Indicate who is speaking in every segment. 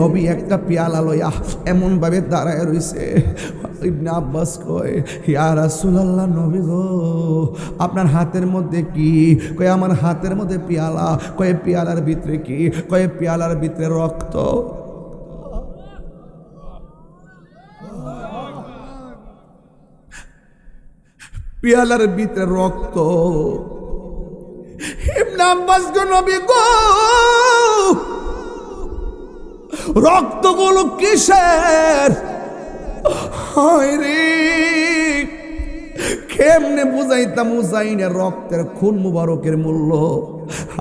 Speaker 1: নবী একটা পেয়ালা লইয়া এমন ভাবে দাঁড়ায় রইছে। ইবনে আব্বাস কয়, ইয়া রাসূলুল্লাহ, নবী গো আপনার হাতের মধ্যে কি? কয় আমার হাতের মধ্যে পেয়ালা। কয় পেয়ালার ভিতরে কি? কয় পেয়ালার ভিতরে রক্ত। পেয়ালার ভিতরে রক্ত। ইবনে আব্বাস গো, নবী গো রক্তগুলো কিসের? হায় রে, কেমনে বুঝাইতাম বুঝাইনা রক্তের খুন মুবারকের মূল্য।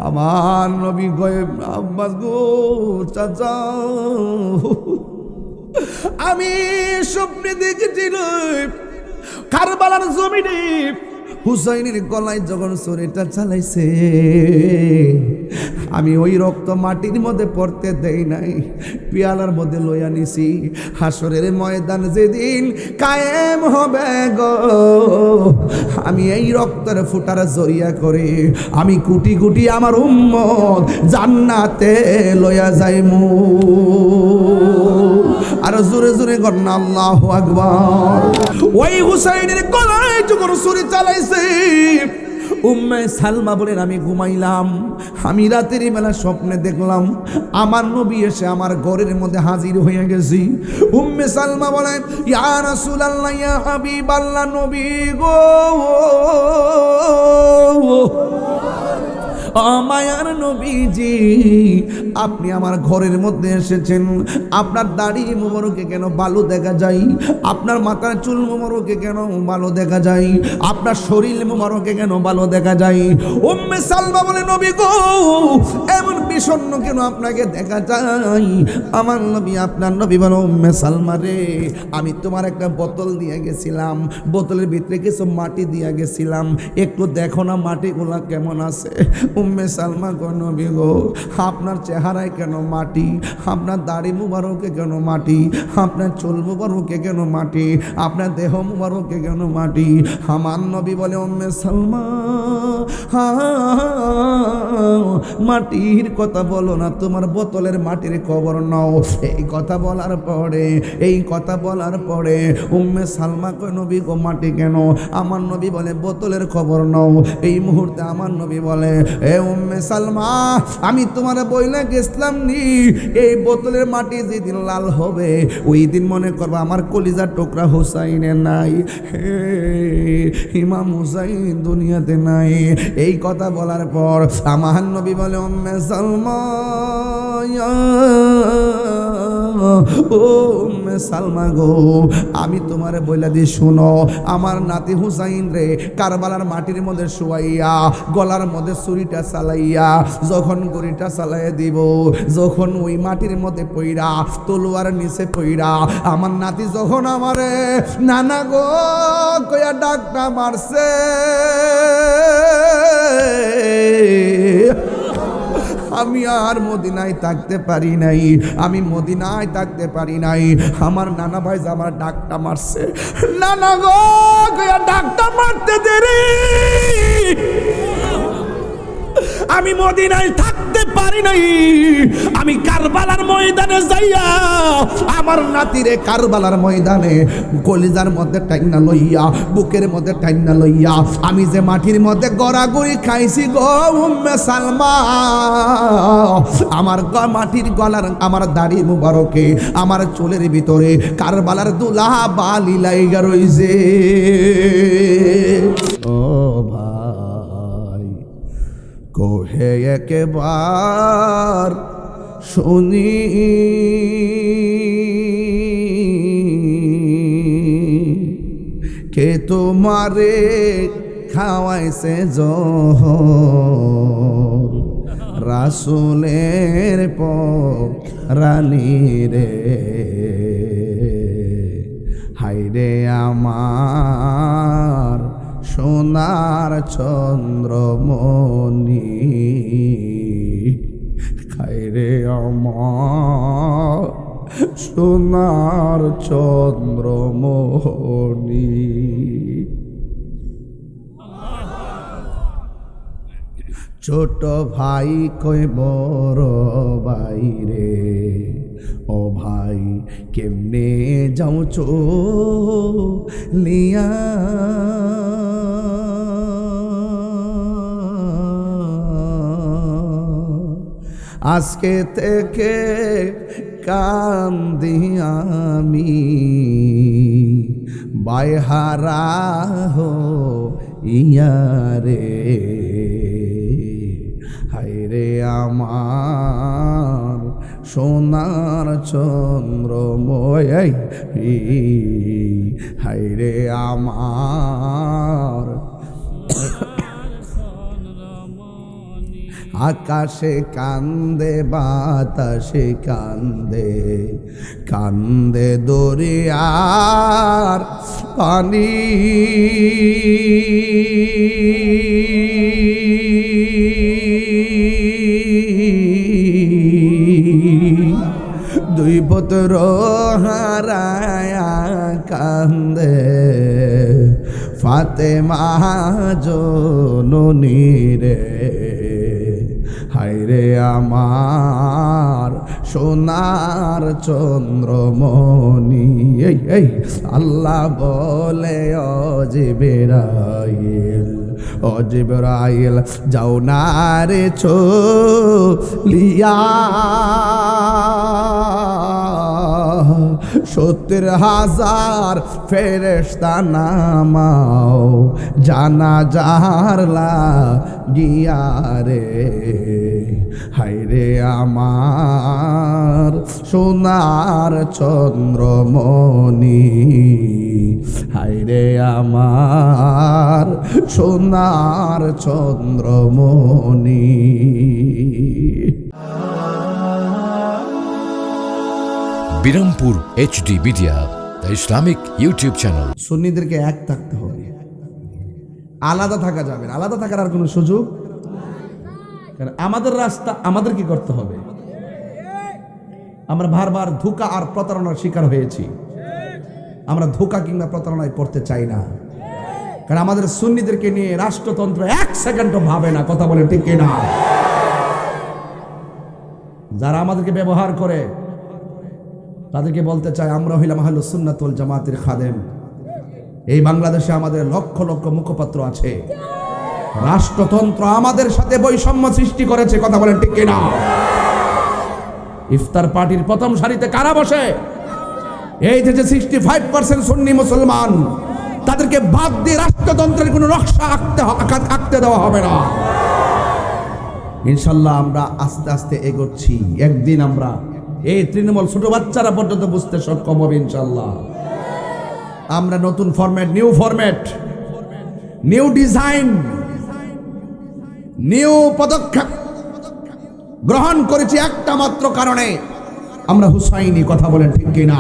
Speaker 1: আমার নবী গয়ে, আব্বাস গো চাচা আমি স্বপ্নে দেখেছিলাম কারবালার জমিনে হুসাইনের গলায় যখন ছুরিটা চালাইছে, আমি ওই রক্ত মাটির মধ্যে পড়তে দেই নাই, পেয়ালার মধ্যে লইয়া নিছি। হাসরের ময়দান যেদিন কায়েম হবে গো, আমি এই রক্তের ফুটার জরিয়া করে আমি কোটি কোটি আমার উম্মত জান্নাতে লইয়া যাইমু। আর জোরে জোরে গন্না আল্লাহু আকবার। ওই হুসাইনের গলায় যখন ছুরি চালাইছে, উম্মে সালমা বলেন আমি ঘুমাইলাম, আমি রাতের বেলা স্বপ্নে দেখলাম আমার নবী এসে আমার ঘরের মধ্যে হাজির হয়ে গেছি। উম্মে সালমা বলেন, ইয়া রাসূলুল্লাহ, ইয়া হাবিবাল্লাহ, নবী গো মায়ার নবীজি, আপনি আমার ঘরের মধ্যে এসেছেন, আপনার দাড়ি মোবারকে কেন ভালো দেখা যায়, আপনার মাথার চুল মোবারকে কেন ভালো দেখা যায়, আপনার শরীর মোবারকে কেন ভালো দেখা যায়। উম্মে সালমা বলে, নবী গো এমন বিষণ্ণ কেন আপনাকে দেখা যায়? আমার নবী, আপনার নবী বলে, উম্মে সালমা রে, আমি তোমার একটা বোতল দিয়ে গেছিলাম, বোতলের ভিতরে কিছু মাটি দিয়ে গেছিলাম, একটু দেখো না মাটিগুলা কেমন আছে। উম্মে সালমা গো, নবী গো আপনার চেহারায় কেন মাটি, আপনার দাড়ি মুবারকে কেন মাটি, আপনার চুল মুবারকে কেন মাটি, আপনার দেহ মুবারকে কেন মাটি? আমার নবী বলে, উম্মে সালমা মাটির কথা বলো না, তোমার বোতলের মাটির খবর নাও। এই কথা বলার পরে উম্মে সালমা কয়, নবী গো মাটি কেন? আমার নবী বলে, বোতলের খবর নাও। এই মুহূর্তে আমার নবী বলে, এ উম্মে সালমা, আমি তোমার বইলা গেছিলাম নি, এই বোতলের মাটি যেদিন লাল হবে ওই দিন মনে করবা আমার কলিজার টুকরা হুসাইনের নাই, ইমাম হুসাইন দুনিয়াতে নাই। এই কথা বলার পর আমার নবী বলে, উম্মে সালমা, ও উম্মে সালমা গো, আমি তোমারে বইলা দিয়ে শুনো, আমার নাতি হুসাইন রে কারবালার মাটির মধ্যে শুয়াইয়া গলার মধ্যে ছুরিটা চালাইয়া যখন গড়িটা চালাইয়া দিব, যখন ওই মাটির মধ্যে পইরা তলোয়ার নিচে পইরা আমার নাতি যখন আমারে নানা গো কইয়া ডাকটা মারছে, আমি আর মদিনায় থাকতে পারি নাই, আমি মদিনায় থাকতে পারি নাই। আমার নানা ভাই আমার ডাকটা মারছে, নানা গো কইয়া ডাকটা মারতে দেরি, আমি মদিনায় থাকতে পারি নাই। আমি কারবালার ময়দানে যাইয়া আমার নাতিরে কারবালার ময়দানে কলিজার মধ্যে টাইনা লইয়া, বুকের মধ্যে টাইনা লইয়া, আমি যে মাটির মধ্যে গড়াগড়ি খাইছি গো উম্মে সালমা, আমার মাটির গলার আমার দাড়ি মুবারকে আমার চুলের ভিতরে কারবালার দুলা বালি লাইগা রইছে। ও ভাই কোহে একবার শুনি, কে তোমারে খাওয়াইছে জহর, রাসূলের রানী রে, হাইরে আমার সোনার চন্দ্রমণি, হাইরে আমার সোনার চন্দ্রমণি। ছোট ভাই কই বড় ভাই রে, ভাই কেমনে যাও চলিয়া আজকে থেকে কান্দি আমি বাইহারা ইয়ারে হায়রে আমার সোনার চন্দ্রময় হায়রে আমার আকাশে কান্দে বাতাসে কান্দে কান্দে দরিয়ার পানি দুই পুত্র হারায়া কান্দে ফাতেমা জননী রে হায়রে আমার সোনার চন্দ্রমণি এই আল্লাহ বলে অজিবরাইল যাও না রে চলিয়া 70,000 ফেরেশতা নামাও জানাজার লাগিয়া রে হায়রে আমার সোনার চন্দ্রমণি হায়রে আমার সোনার Chandramani
Speaker 2: Birampur HD media, the Islamic YouTube channel.
Speaker 1: সুন্নিদেরকে এক থাকতে হবে, আলাদা থাকা যাবে না। আলাদা থাকার আর কোনো সুযোগ, কারণ আমাদের রাস্তা আমাদের কি করতে হবে। আমরা বারবার ধোঁকা আর প্রতারণার শিকার হয়েছি। আমরা ধোঁকা কিংবা প্রতারণায় পড়তে চাই না, কারণ আমাদের সুন্নিদেরকে নিয়ে রাষ্ট্রতন্ত্র 1 সেকেন্ডও ভাবে না। কথা বলে ঠিক কিনা? যারা আমাদেরকে ব্যবহার করে তাদেরকে বলতে চাই, আমরা হইলাম আহলুস সুন্নাত ওয়াল জামাতের খাদেম। এই বাংলাদেশে আমাদের লক্ষ লক্ষ মুখপাত্র আছে। রাষ্ট্রতন্ত্র আমাদের সাথে বৈষম্য সৃষ্টি করেছে। কথা বলেন ঠিক কিনা? ইফতার পার্টির প্রথম সারিতে কারা বসে? এই যে 65% সুন্নি মুসলমান, তাদেরকে বাদ দিয়ে রাষ্ট্রতন্ত্রের কোনো নকশা আঁকতে দেওয়া হবে না। ইনশাল্লাহ আমরা আস্তে আস্তে এগোচ্ছি। একদিন আমরা এই তৃণমূল ছোট বাচ্চারা পর্যন্ত বুঝতে সক্ষম হবে ইনশাল্লাহ। আমরা নতুন format, new format, new design, new পদক্ষেপ গ্রহণ করেছি একটা মাত্র কারণে, আমরা হুসাইনি। কথা বলেন ঠিক কিনা?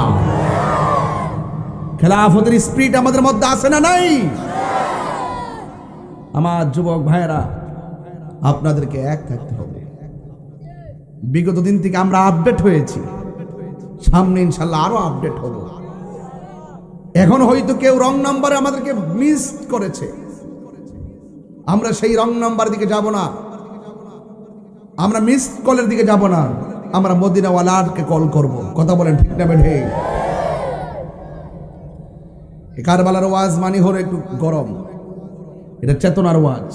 Speaker 1: খেলাফতের স্পিরিট আমাদের মধ্যে আছে না নাই? আমার যুবক ভাইয়েরা, আপনাদেরকে এক থাকতে হবে। বিগত দিন থেকে আমরা আপডেট হয়েছি, সামনে ইনশাল্লাহ আরো আপডেট হব। এখন হয়তো কেউ রং নাম্বারে আমাদেরকে মিস করেছে, আমরা সেই রং নাম্বার দিকে যাব না, আমরা মিস কলের দিকে যাব না, আমরা মদিনাওয়ালাকে কল করব। কথা বলেন ঠিক না বেঠে? কারবালার ওয়াজ মানে হলো একটু গরম, এটা চেতনার ওয়াজ।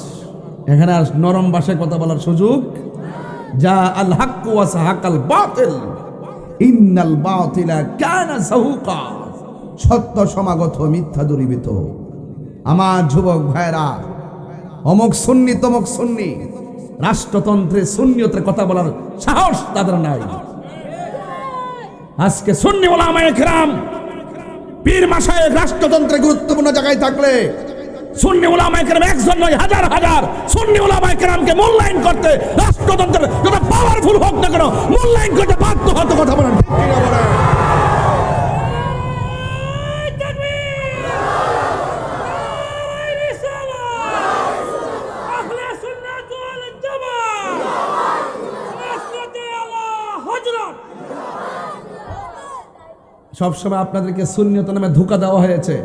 Speaker 1: এখানে আর নরম ভাষায় কথা বলার সুযোগ। যা আল হক ওয়া সাহাকাল বাতিল ইন্নাল বাতিলা কানা যাহুকা। সত্য সমাগত, মিথ্যা দূরীভূত। আমার যুবক ভাইরা, অমুক সুন্নি তমুক সুন্নি, রাষ্ট্রতন্ত্রে সুন্নিয়তের কথা বলার সাহস তাদের নাই। আজকে সুন্নি উলামায়ে কেরাম, পীর মাশায়েখ রাষ্ট্রতন্ত্রে গুরুত্বপূর্ণ জায়গায় থাকলে সুন্নি উলামায়ে কেরাম একজন নয়, হাজার হাজার সুন্নি উলামায়ে কেরামকে মূল্যায়ন করতে রাষ্ট্রতন্ত্রের যত পাওয়ারফুল হোক না কেন মূল্যায়ন করতে বাধ্য হতে। কথা বলেন ঠিক কিনা বলেন? সবসময় আপনাদেরকে সুন্নিয়ত নামে ধোঁকা দেওয়া হয়েছে।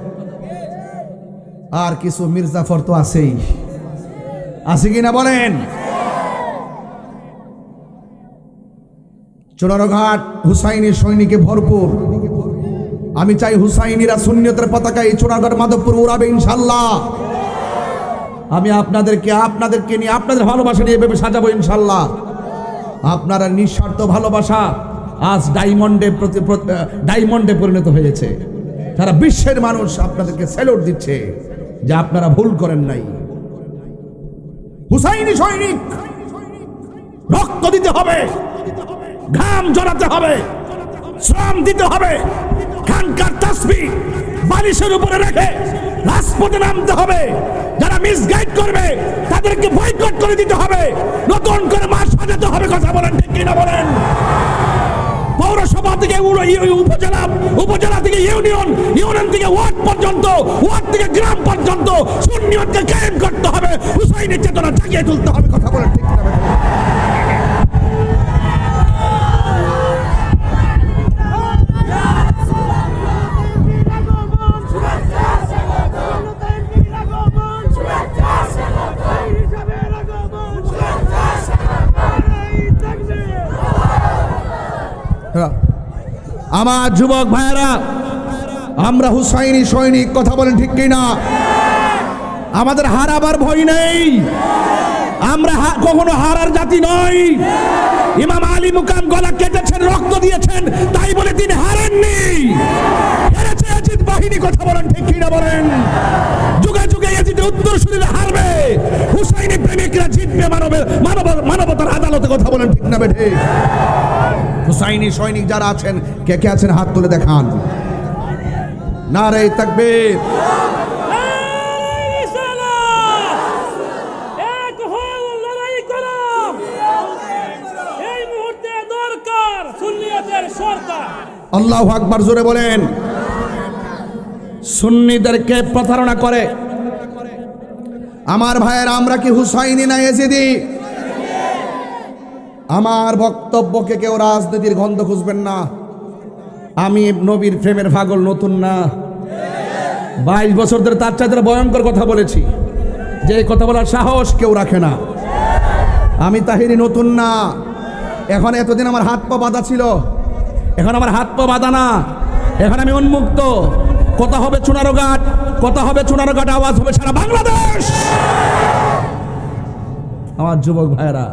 Speaker 1: আর কিছু মির্জাফর তো আছেই, আছে কিনা বলেন? চুনারঘাট হুসাইনি সৈনিকে ভরপুর। আমি চাই হুসাইনিরা সুন্নিয়তের পতাকা এই চুনারঘাট মাধবপুর উড়াবে ইনশাল্লাহ। আমি আপনাদেরকে নিয়ে আপনাদের ভালোবাসা নিয়ে ভেবে সাজাবো ইনশাল্লাহ। আপনারা নিঃস্বার্থ ভালোবাসা আজ ডায়মন্ডে পরিণত হয়েছে। সারা বিশ্বের মানুষ আপনাদেরকে স্যালুট দিচ্ছে যে আপনারা ভুল করেন নাই। হুসাইনি সৈনিক, রক্ত দিতে হবে, ঘাম জড়াতে হবে, শ্রম দিতে হবে, খানকার তাসবিহ বালিশের উপরে রেখে রাজপথে নামতে হবে। যারা মিসগাইড করবে তাদেরকে বয়কট করে দিতে হবে, নতুন করে মাস সাজাতে হবে। কথা বলেন ঠিক কিনা বলেন? পৌরসভা থেকে উপজেলা থেকে ইউনিয়ন থেকে ওয়ার্ড পর্যন্ত, ওয়ার্ড থেকে গ্রাম পর্যন্ত সুন্নিয়তকে কায়েম করতে হবে, হুসাইনের চেতনা জাগিয়ে তুলতে হবে। কথা বলেন ঠিক কিনা? আমার যুবক ভাইয়েরা, আমরা হুসাইনি সৈনিক। কথা বলেন ঠিক কিনা? আমাদের হারাবার ভয় নেই, আমরা কখনো হারার জাতি নই। ইমাম আলী মুকাম গলা কেটেছেন, রক্ত দিয়েছেন, তাই বলে তিনি হারেননি। হেরেছে ইয়াজিদ বাহিনী। কথা বলেন ঠিক কিনা বলেন? যুগে যুগে ইয়াজিদের উত্তরসূরিরা হারবে, হুসাইনি প্রেমিকরা জিতবে মানবতার আদালতে। কথা বলেন ঠিক না বেঠে? হুসাইনি সৈনিক যারা আছেন, কে কে আছেন হাত তুলে দেখান। নারে তাকবীর। আল্লাহু আকবার, জোরে বলেন। সুন্নিদেরকে প্রতারণা করে। আমার ভাইয়েরা, আমরা কি হুসাইনি না ইয়াজিদি? আমার বক্তব্যকে কেউ রাজনীতির গন্ধ খুঁজবেন না। আমি নবীর প্রেমের পাগল নতুন না। 22 বছর ধরে তার চাইতে ভয়ঙ্কর কথা বলেছি, যে কথা বলার সাহস কেউ রাখে না। আমি তাহিরি নতুন না। এখন এতদিন আমার হাত পা বাঁধা ছিল, এখন আমার হাত পা বাঁধা না, এখন আমি উন্মুক্ত। কথা হবে চুনারঘাট, কথা হবে চুনারঘাট, আওয়াজ হবে সারা বাংলাদেশ। আমার যুবক ভাইয়েরা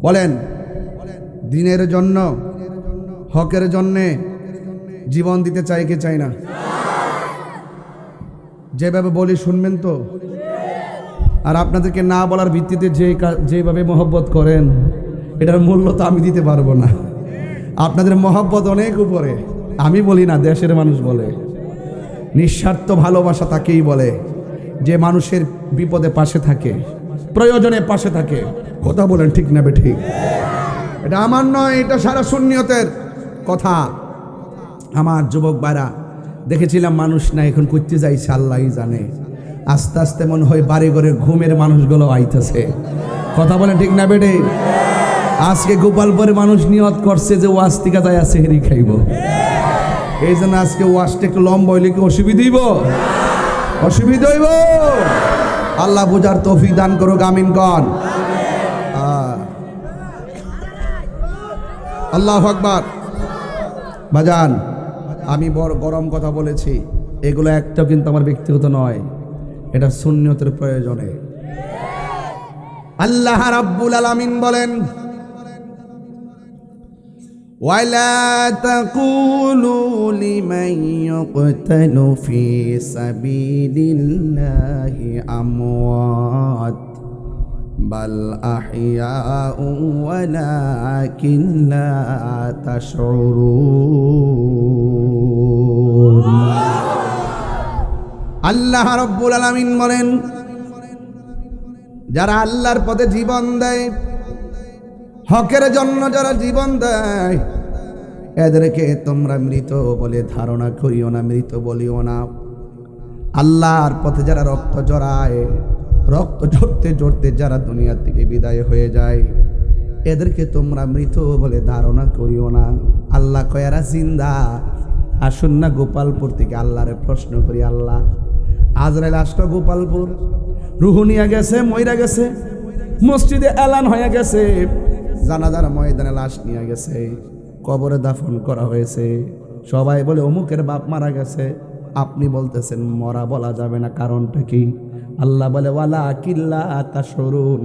Speaker 1: বলেন, দিনের জন্য, হকের জন্যে জীবন দিতে চাই কে চাই না? যেভাবে বলি শুনবেন তো? আর আপনাদেরকে না বলার ভিত্তিতে যেভাবে মহব্বত করেন, এটার মূল্য তো আমি দিতে পারবো না। আপনাদের মহব্বত অনেক উপরে। আমি বলি না, দেশের মানুষ বলে। নিঃস্বার্থ ভালোবাসা তাকেই বলে যে মানুষের বিপদে পাশে থাকে, প্রয়োজনে পাশে থাকে। কথা বলেন ঠিক না বেঠিক? এটা আমার নয়, এটা সারা সুন্নিয়তের কথা। আমার যুবক ভাইরা, দেখেছিলাম মানুষ না, এখন করতে যাইছে আল্লাহই জানে। আস্তে আস্তে মনে হয় বাড়ি ঘরে ঘুমের মানুষগুলো আইতেছে। কথা বলেন ঠিক না বেটে? আজকে গোপালপুরে মানুষ নিয়ত করছে যে ওয়াজ থেকে যায় সেহরি খাইব। এই জন্য আজকে ওয়াজটা একটু লম্বা হইলে কি অসুবিধা হইব? অসুবিধা হইব? আল্লাহ বুঝার তৌফিক দান করুক, আমিন কন। আল্লাহু আকবার। বাজান, আমি বড় গরম কথা বলেছি, এগুলো একটাও কিন্তু আমার ব্যক্তিগত নয়, এটা সুন্নিয়তের প্রয়োজনে। আল্লাহ রাব্বুল আলামিন বলেন, ওয়ালা তাকুলু লিমান ইউকতালু ফি সাবিলিল্লাহি আমওয়াত বাল আহইয়াউ ওয়ালাকিন লা তাশউরুন। আল্লাহ রাব্বুল আলামিন বলেন, যারা আল্লাহর পথে জীবন দেয়, হকের জন্য যারা জীবন দেয়, এদেরকে তোমরা মৃত বলে ধারণা করিও না, মৃত বলিও না। আল্লাহর পথে যারা রক্ত জড়ায়, রক্ত ঝরতে ঝরতে যারা দুনিয়া থেকে বিদায় হয়ে যায়, এদেরকে তোমরা মৃত বলে ধারণা করিও না। আল্লাহ কয় এরা জিন্দা। আসুন না গোপালপুর থেকে আল্লাহরে প্রশ্ন করি, আল্লাহ আজরাইল আসলো গোপালপুর, রুহু নিয়ে গেছে, মইরা গেছে, মসজিদে এলান হয়ে গেছে, জানাজার ময়দানে লাশ নিয়ে গেছে, কবরে দাফন করা হয়েছে। সবাই বলে অমুকের বাপ মারা গেছে, আপনি বলতেছেন মরা বলা যাবে না, কারণটা কি? আল্লাহ বলে ওয়ালা কিল্লা তাশউরুন,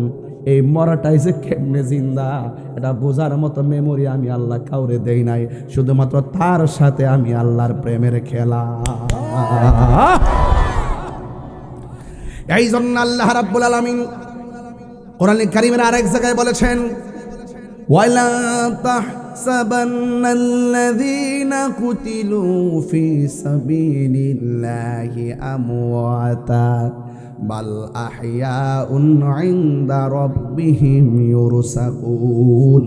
Speaker 1: এই মরাটাই যে কেমনে জিন্দা এটা বোঝার মতো মেমোরি আমি আল্লাহ কাউরে দেই নাই, শুধুমাত্র তার সাথে আমি আল্লাহর প্রেমের খেলা। এই জন্য আল্লাহ রাব্বুল আলামিন কোরআনে কারীমের আরেক জায়গায় বলেছেন ওয়ালা তাহসাবান্নাল্লাযীনা কুতিলু ফি সাবিলিল্লাহি আমওয়াতা বাল আহইয়াউন ইনদা রাব্বিহিম ইউরসাকুন।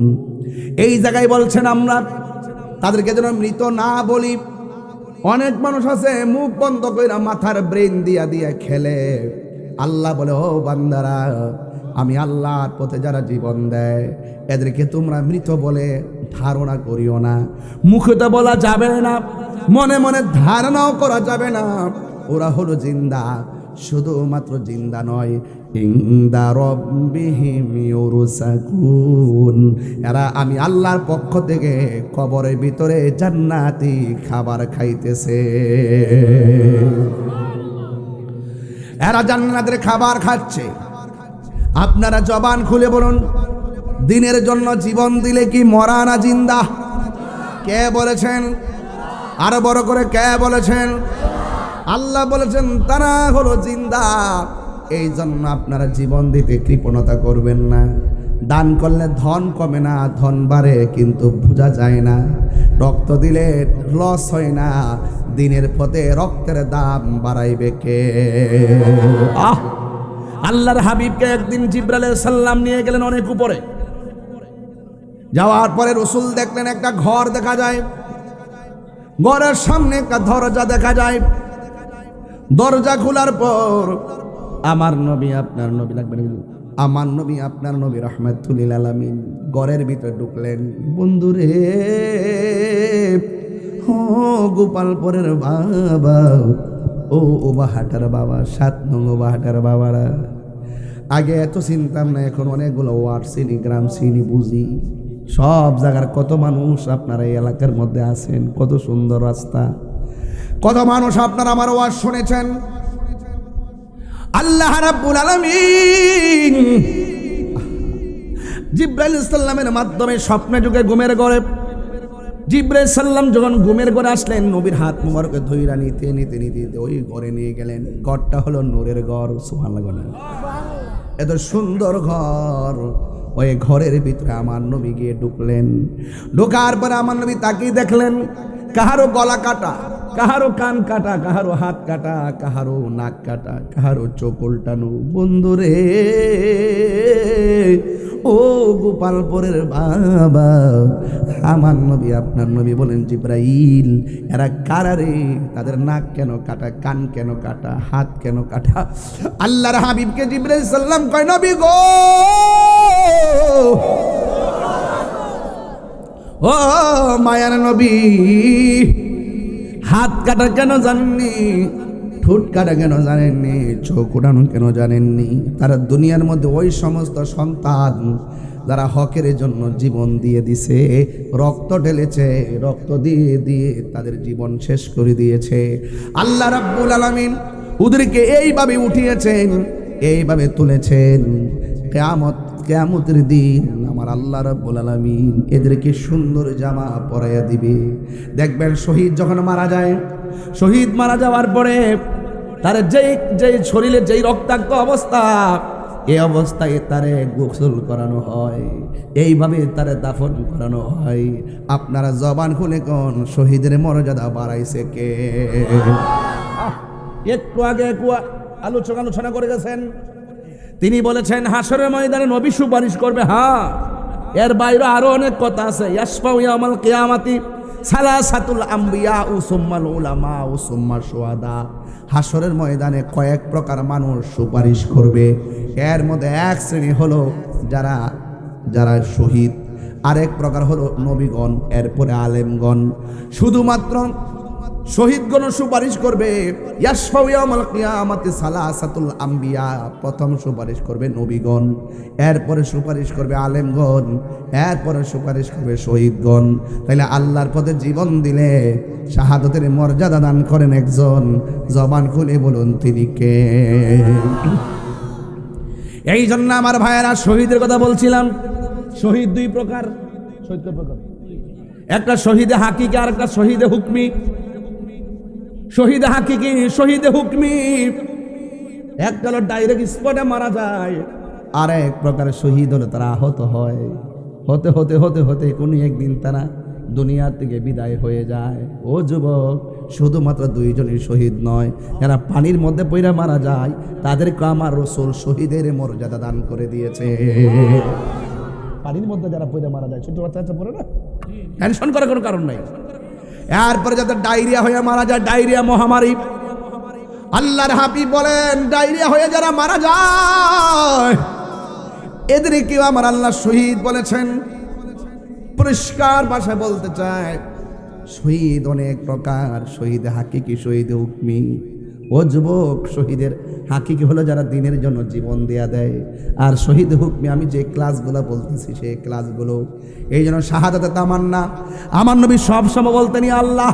Speaker 1: এই জায়গায় বলছেন আমরা তাদেরকে যেন মৃত না বলি। অনেক মানুষ আছে মুখ বন্ধ কইরা মাথার ব্রেন দিয়া দিয়া খেলে। আল্লাহ বলে ও বান্দারা, আমি আল্লাহর পথে যারা জীবন দেয় এদেরকে তোমরা মৃত বলে ধারণা করিও না। মুখে তো বলা যাবে না, মনে মনে ধারণাও করা যাবে না। ওরা হলো জিন্দা, শুধুমাত্র জিন্দা নয়, ইনদা রাব্বিহিম ইউরসাকুন, এরা আমি আল্লাহর পক্ষ থেকে কবরের ভিতরে জান্নাতি খাবার খাইতেছে। এরা জান্নাতের খাবার খাচ্ছে। আপনারা জবান খুলে বলুন, দিনের জন্য জীবন দিলে কি মরা না জিন্দা? কে বলেছেন? আরো বড় করে কে বলেছেন? আল্লাহ বলেছেন তারা হলো জিন্দা। এই জন্য আপনারা জীবন দিতে কৃপণতা করবেন না। দান করলে ধন কমে না, ধন বাড়ে, কিন্তু বোঝা যায় না। রক্ত দিলে লস হয় না, দিনের পথে রক্তের দাম বাড়াইবে কে? আল্লাহর হাবিবকে একদিন জিবরাইল আলাইহিস সালাম নিয়ে গেলেন অনেক উপরে। যাওয়ার পরে রাসূল দেখলেন একটা ঘর দেখা যায়, ঘরের সামনে একটা দরজা দেখা যায়। দরজা খোলার পর আমার নবী আপনার নবী লাগবে নাকি? আমার নবী আপনার নবী রাহমাতুল লিল আলামিন ঘরের ভিতরে ঢুকলেন। বন্ধুরে, ও গোপালপুরের বাবা, ও ওবাহাটার বাবা, 7 নং ওবাহাটার বাবারা, আগে এত চিনতাম না, এখন অনেকগুলো ওয়ার্ড চিনি, গ্রাম চিনি, বুঝি। সব জায়গার কত মানুষ আপনারা এই এলাকার মধ্যে আছেন, কত সুন্দর রাস্তা, কত মানুষ আপনারা আমার ওয়াজ শুনেছেন। আল্লাহ রাব্বুল আলামিন জিবরাইল সাল্লামের মাধ্যমে স্বপ্নে যুগে ঘুমের ঘরে, জিবরাইল সাল্লাম যখন ঘুমের ঘরে আসলেন, নবীর হাত মুবারকে ধইরা নিতে নিতে নিতে ওই ঘরে নিয়ে গেলেন। ঘরটা হলো নূরের ঘর। সুবহানাল্লাহ, এত সুন্দর ঘর। ওই ঘরের ভিতরে আমার নবী গিয়ে ঢুকলেন। ঢোকার পরে আমার নবী তাকিয়ে দেখলেন কাহারো গলা কাটা, কাহারো কান কাটা, কাহারো হাত কাটা, কাহারো নাক কাটা, কাহারো চোখ উল্টানো। বন্ধুরে, ও গোপালপুরের বাবা, আমার নবী আপনার নবী বলেন জিবরাইল, এরা কারারে? তাদের নাক কেন কাটা, কান কেন কাটা, হাত কেন কাটা? আল্লাহর হাবিবকে জিবরাইল সাল্লাম কয়, নবী গো, ও মায়ার নবী, হাত কাটা কেন জানেননি? ঠোঁট কাটা কেন জানেননি? চোখ উঠানো কেন জানেননি? তারা দুনিয়ার মধ্যে ওই সমস্ত সন্তান যারা হকের জন্য জীবন দিয়ে দিছে, রক্ত ঢেলেছে, রক্ত দিয়ে দিয়ে তাদের জীবন শেষ করে দিয়েছে। আল্লাহ রাব্বুল আলামিন ওদেরকে এইভাবে উঠিয়েছেন, এইভাবে তুলেছেন। কিয়ামতের দিন আমার আল্লাহ রাব্বুল আলামিন এদেরকে সুন্দর জামা পরাইয়া দিবে। দেখবেন শহীদ যখন মারা যায়, শহীদ মারা যাওয়ার পরে তার যেই শরীরে যেই রক্তাক্ত অবস্থা, এই অবস্থায় তারে গোসল করানো হয়, এইভাবে তারে দাফন করানো হয়। আপনারা জবান খুলে কোন শহীদের মর্যাদা বাড়াইছে কে? একটু আগে আলোচনা করে গেছেন, তিনি বলেছেন হাসরের ময়দানে নবী সুপারিশ করবে। হ্যাঁ, এর বাইরে আরো অনেক কথা আছে। ইয়াসফাউ ইয়াউমাল কিয়ামাতি সালাসাতুল আম্বিয়া ও সুম্মাল উলামা ও সুম্মা শুহাদা। হাসরের ময়দানে কয়েক প্রকার মানুষ সুপারিশ করবে। এর মধ্যে এক শ্রেণী হলো যারা শহীদ, আরেক প্রকার হলো নবীগণ, এরপরে আলেমগণ। শুধুমাত্র শহীদগণ সুপারিশ করবে। ইয়াশফাউ ইয়াউমাল কিয়ামাতি সালাসাতুল আম্বিয়া, প্রথম সুপারিশ করবে নবীগণ, এরপরে সুপারিশ করবে আলেমগণ, এরপরে সুপারিশ করবে শহীদগণ। তাইলে আল্লাহর পথে জীবন দিলে শাহাদাতের মর্যাদা দান করেন একজন, জবান খুলে বলুন তিনি কে? এই জন্য আমার ভাইয়েরা শহীদের কথা বলছিলাম। শহীদ দুই প্রকার, শহীদ কয় প্রকার? একটা শহীদে হাকিকি আর একটা শহীদে হুকমি। শহীদে হাকিকি, শহীদে হুকমি, একটা হলো ডাইরেক্ট স্পটে মারা যায়, আর এক প্রকার শহীদ হলো তারা আহত হয়, হতে হতে হতে হতে কোনো একদিন তারা দুনিয়া থেকে বিদায় হয়ে যায়। ও যুবক, শুধুমাত্র দুইজনই শহীদ নয়, যারা পানির মধ্যে পইরা মারা যায় তাদেরকে আমার রাসূল শহীদের মর্যাদা দান করে দিয়েছে। পানির মধ্যে যারা পইরা মারা যায়, ছোট বাচ্চা পড়ে না, টেনশন করার কোনো কারণ নাই। এরপরে যাদের ডায়রিয়া হয়ে মারা যায়, ডায়রিয়া মহামারী, আল্লাহর হাবিব বলেন ডায়রিয়া হয়ে যারা মারা যায় এদেরকেও আমার আল্লাহ শহীদ বলেছেন। পরিষ্কার ভাষায় বলতে চায়, শহীদ অনেক প্রকার, শহীদ হাকিকি, শহীদ হুকমি। ও যুবক, শহীদের হাকিকি হলো যারা দিনের জন্য জীবন দেয়া দেয়, আর শহীদ হুকমি আমি যে ক্লাসগুলো বলতেছি সেই ক্লাসগুলো। এই জন্য শাহাদাতে তামান্না আমার নবী সব সময় বলতেন, আল্লাহ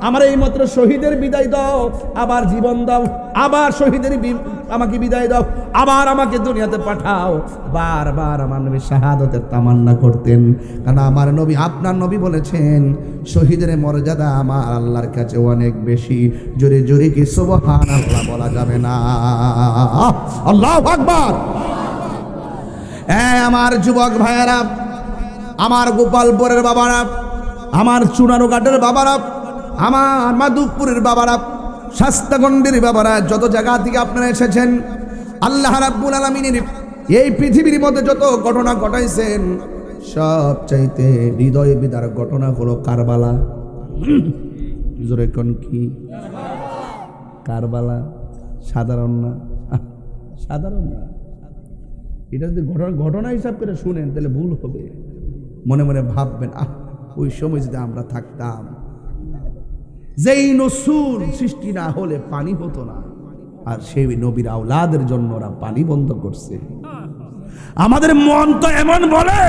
Speaker 1: আমার এই মাত্র শহীদের বিদায় দাও, আবার জীবন দাও, আবার শহীদের আমাকে বিদায় দাও, আবার আমাকে দুনিয়াতে পাঠাও। বারবার আমার নবী শাহাদাতের তামান্না করতেন, কারণ আমার নবী, আপনার নবী বলেছেন শহীদের মর্যাদা আমার আল্লাহর কাছে অনেক বেশি। জোরে জোরে কি সুবহানাল্লাহ বলা যাবে না? আল্লাহু আকবার। আমার যুবক ভাইয়েরা, আমার গোপালপুরের বাবারা, আমার চুনারুঘাটের বাবারা, আমার মাধবপুরের বাবারা, শাস্তাগন্ডের বাবারা, যত জায়গা থেকে আপনারা এসেছেন, আল্লাহ রাব্বুল আলামিনের এই পৃথিবীর মধ্যে যত ঘটনা ঘটাইছেন, সব চাইতে হৃদয় বিদার ঘটনা হলো কারবালা। জোরে কোন কি? কারবালা। সাধারণ না, সাধারণ না। এটা যদি ঘটনা হিসাব করে শুনেন তাহলে ভুল হবে। মনে মনে ভাববেন, ওই সময় যদি আমরা থাকতাম, যেই নসুল সৃষ্টি না হলে পানি হতো না, আর সেই নবীর আওলাদের জন্য ওরা পানি বন্ধ করছে। আমাদের মন তো এমন বলে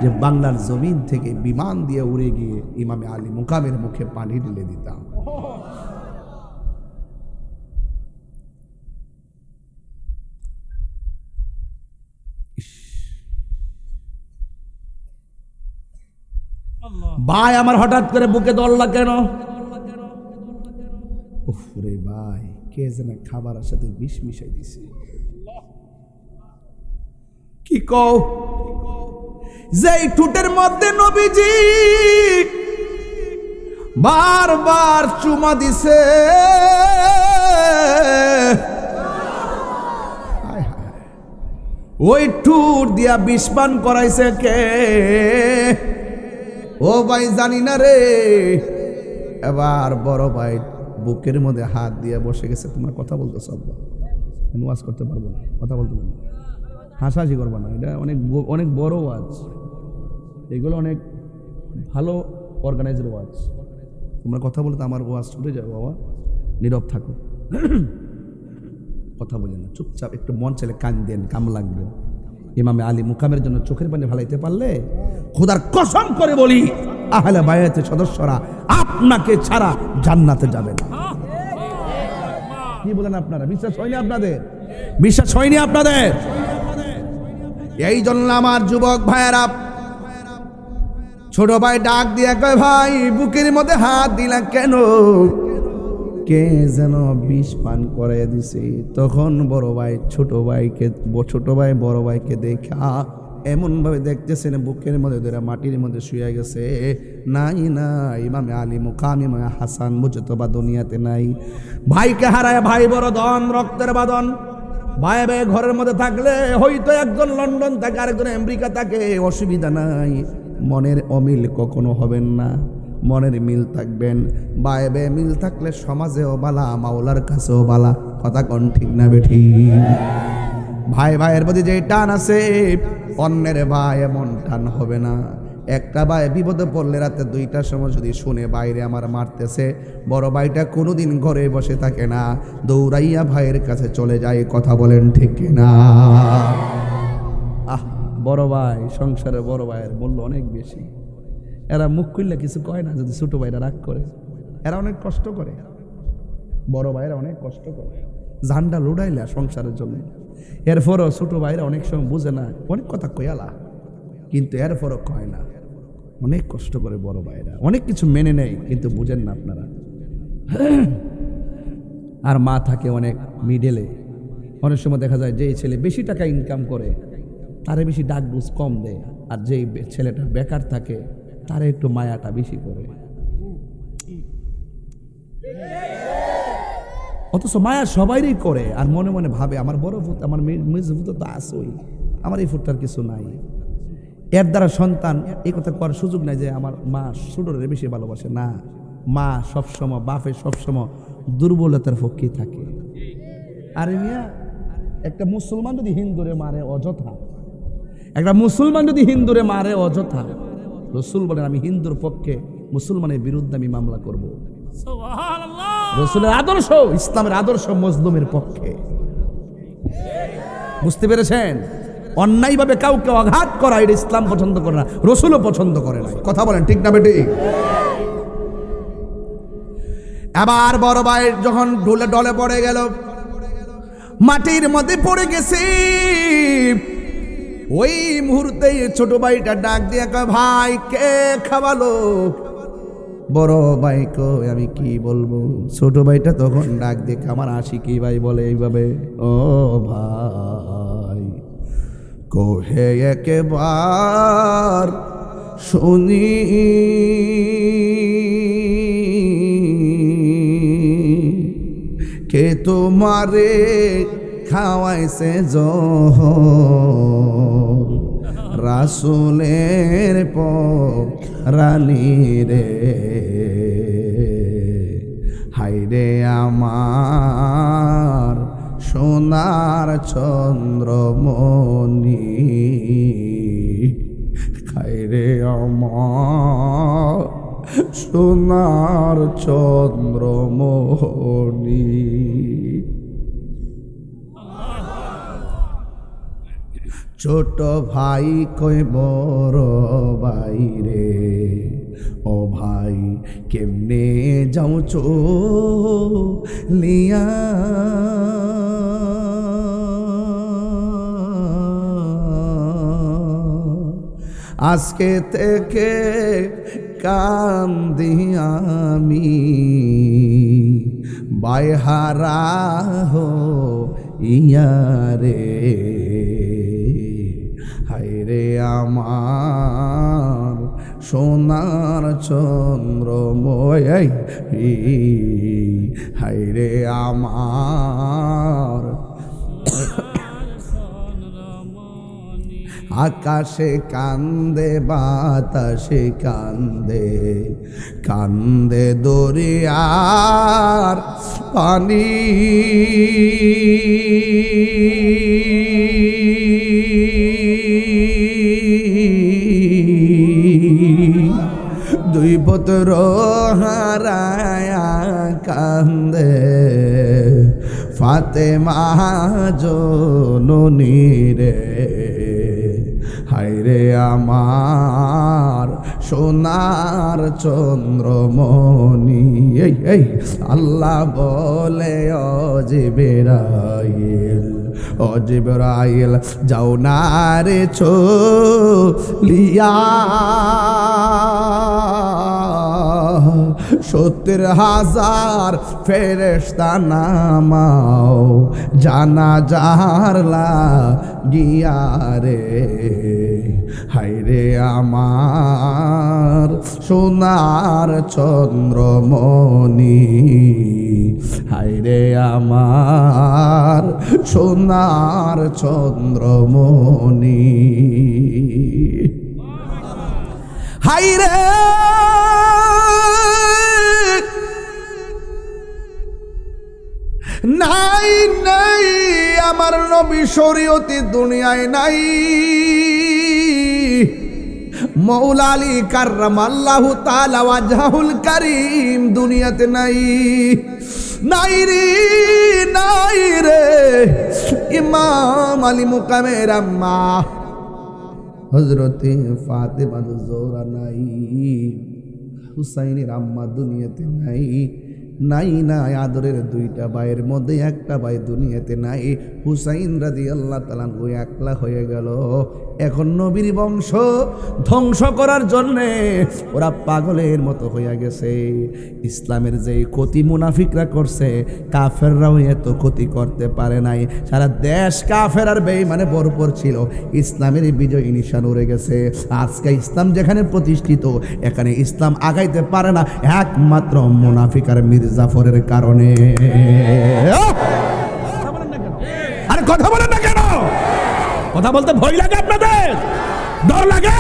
Speaker 1: যে বাংলার জমিন থেকে বিমান দিয়ে উড়ে গিয়ে ইমামে আলী মুকামের মুখে পানি ঢেলে দিতাম। ভাই আমার হঠাৎ করে বুকে দৌড়লা কেন? ওরে ভাই, কে যেন খাবারের সাথে বিষ মিশাই দিছে। কি কও? যেই ঠোঁটের মধ্যে নবীজি বারবার চুমা দিছে, ওই ঠোঁট দিয়া বিষ পান করাইছে কে? ও ভাই জানি না রে। এবার বড় ভাই বুকের মধ্যে হাত দিয়ে বসে গেছে। তোমার কথা বলতেছ, ওয়াজ করতে পারবো না, কথা বলতে পারবো না, হাসাহাসি করবো না, এটা অনেক অনেক বড় ওয়াজ, এগুলো অনেক ভালো অর্গানাইজের ওয়াজ। তোমরা কথা বলতে আমার ওয়াজ ছুটে যাবে। বাবা নীরব থাকো, কথা বলি না, চুপচাপ একটু মন চাইলে কান দেন, কাম লাগবে। ইমামে আলী মুকামের জন্য চোখের পানি ভালাইতে পারলে খোদার কসম করে বলি, আহলে বায়াতের সদস্যরা আপনাকে ছাড়া জান্নাতে যাবে না। কি বলেন আপনারা? বিশ্বাস হয়নি আপনাদের? বিশ্বাস হয়নি আপনাদের? এই জন্য আমার যুবক ভাইয়েরা, ছোট ভাই ডাক দিয়ে কয়, ভাই বুকের মধ্যে হাত দিলা কেন? কে যেন বিষ পান করে দিছে। তখন বড় ভাই ছোট ভাই বড় ভাইকে দেখা এমন ভাবে দেখতেছেন বুকের মধ্যে ধরে মাটির মধ্যে শুয়ে গেছে। নাই না, ইমামে আলী মুকাম, ইমামে হাসান মুজতবা দুনিয়াতে নাই। ভাইকে হারায় ভাই বড় ধন, রক্তের বাঁধন। ভাই ভাই ঘরের মধ্যে থাকলে হয়তো একজন লন্ডন থাকে, আরেকজন আমেরিকা থাকে, অসুবিধা নাই। মনের অমিল কখনো হবেন না, মনের মিল থাকবেন। বায়ে বে মিল থাকলে সমাজেও বালা, মাওলার কাছেও বালা। কথা কোন ঠিক না বেঠি? ভাই ভাইয়ের প্রতি যে টান আছে, অন্যের ভাই এমন টান হবে না। একটা ভাই বিপদে পড়লে রাতে 2টার সময় যদি শুনে বাইরে আমার মারতেছে, বড় ভাইটা কোনোদিন ঘরে বসে থাকে না, দৌড়াইয়া ভাইয়ের কাছে চলে যায়। কথা বলেন ঠিক কিনা? বড় ভাই, সংসারে বড় ভাইয়ের মূল্য অনেক বেশি। এরা মুখ খুললে কিছু কয় না, যদি ছোট ভাইরা রাগ করে। এরা অনেক কষ্ট করে, বড় ভাইরা অনেক কষ্ট করে, ঝান্ডা লুড়াইলা সংসারের জন্য। এরপরও ছোট ভাইরা অনেক সময় বুঝে না, অনেক কথা কয়ালা, কিন্তু এরপরও কয় না। অনেক কষ্ট করে বড় ভাইরা, অনেক কিছু মেনে নেয়, কিন্তু বুঝেন না আপনারা। আর মা থাকে অনেক মিডেলে। অনেক সময় দেখা যায় যে ছেলে বেশি টাকা ইনকাম করে তারে বেশি ডাক বুঝ কম দেয়, আর যেই ছেলেটা বেকার থাকে তারে একটু মায়াটা বেশি করে। অথচ মায়া সবাইরই করে, আর মনে মনে ভাবে আমার বড় ফুট, আমার মেজ ফুট তো আসই, আমার এই ফুটটার কিছু নাই। এর দ্বারা সন্তান এই কথা করার সুযোগ নাই যে আমার মা ছোটরে বেশি ভালোবাসে। না, মা সবসময়, বাপে সবসময় দুর্বলতার পক্ষেই থাকে। আরে মিয়া, একটা মুসলমান যদি হিন্দুরে মারে অযথা, একটা মুসলমান যদি হিন্দুরে মারে অযথা, রসুল বলেন আমি হিন্দুর পক্ষে, মুসলমানের বিরুদ্ধে আমি মামলা করব। রসুলের আদর্শ, ইসলামের আদর্শ মজলুমের পক্ষে। বুঝতে পেরেছেন? অন্যায়ভাবে কাউকে আঘাত করা এটা ইসলাম পছন্দ করে না, রসুলও পছন্দ করে না। কথা বলেন ঠিক না বেটি? আবার বড় ভাই যখন ডলে পড়ে গেল, মাটির মধ্যে পড়ে গেছে, ওই মুহূর্তে ছোট ভাইটা ডাক দিয়ে কয়, ভাই কে খাওয়ালো? বড় ভাই কই আমি কি বলবো? ছোট ভাইটা তখন ডাক দিয়ে আমার আসি কি ভাই বলে এইভাবে, ও ভাই কোহে একবার শুনি, কে তোমারে খাওয়াইছে জহর, রাসূলের রানী রে, হাইরে আমার সোনার চন্দ্রমণি, হাইরে আমার সোনার চন্দ্রমণি। ছোট ভাই কই বড় ভাই রে, ও ভাই কেমনে যাও চলিয়া, আজকে থেকে কান্দি আমি, বাইহারা হো ইয়ারে, হায়রে আমার সোনার চন্দ্রময়, হায়রে আমার আকাশে কান্দে বাতাসে কান্দে, কান্দে দরিয়ার পানি, দুই পুত্র হারায়া কান্দে, ফাতেমা জননী রে, হায়রে আমার সোনার চন্দ্রমণি। এই আল্লাহ বলে ও জিবরাইল, ও জিবরাইল যাও না রে চলিয়া, 70,000 ফেরেশতা নামাও জানাজার লাগিয়া রে, হায়রে আমার সোনার চন্দ্রমণি, হায়রে আমার সোনার চন্দ্রমণি, হায়রে নাই নাই আমার নবী শরীয়তে দুনিয়ায় নাই, মৌলা আলী কাররামাল্লাহু তাআলা ওয়াজহুল কারীম দুনিয়াতে নাই, নাই রে নাই রে। ইমাম আলী মুকামের আম্মা হযরতে ফাতেমা জোহরা নাই, হুসাইনের আম্মা দুনিয়াতে নাই, নাই নাই আদরের দুইটা ভাইয়ের মধ্যে একটা ভাই দুনিয়াতে নাই। হুসাইন রাদিয়াল্লাহু তাআলা আনহু একলা হয়ে গেল। এখন নবীর বংশ ধ্বংস করার জন্যে ওরা পাগলের মতো হয়ে গেছে। ইসলামের যে ক্ষতি মুনাফিকরা করছে, কাফেররাও এত ক্ষতি করতে পারে নাই। সারা দেশ কাফের আর বেঈমানে ভরপুর ছিল, ইসলামের বিজয় নিশান উড়ে গেছে। আজকে ইসলাম যেখানে প্রতিষ্ঠিত, এখানে ইসলাম আগাইতে পারে না একমাত্র মুনাফিক আর মির্জাফরের কারণে। আর কথা বলেন না কেন? কথা বলতে ভয় লাগে আপনাদের, ডর লাগে?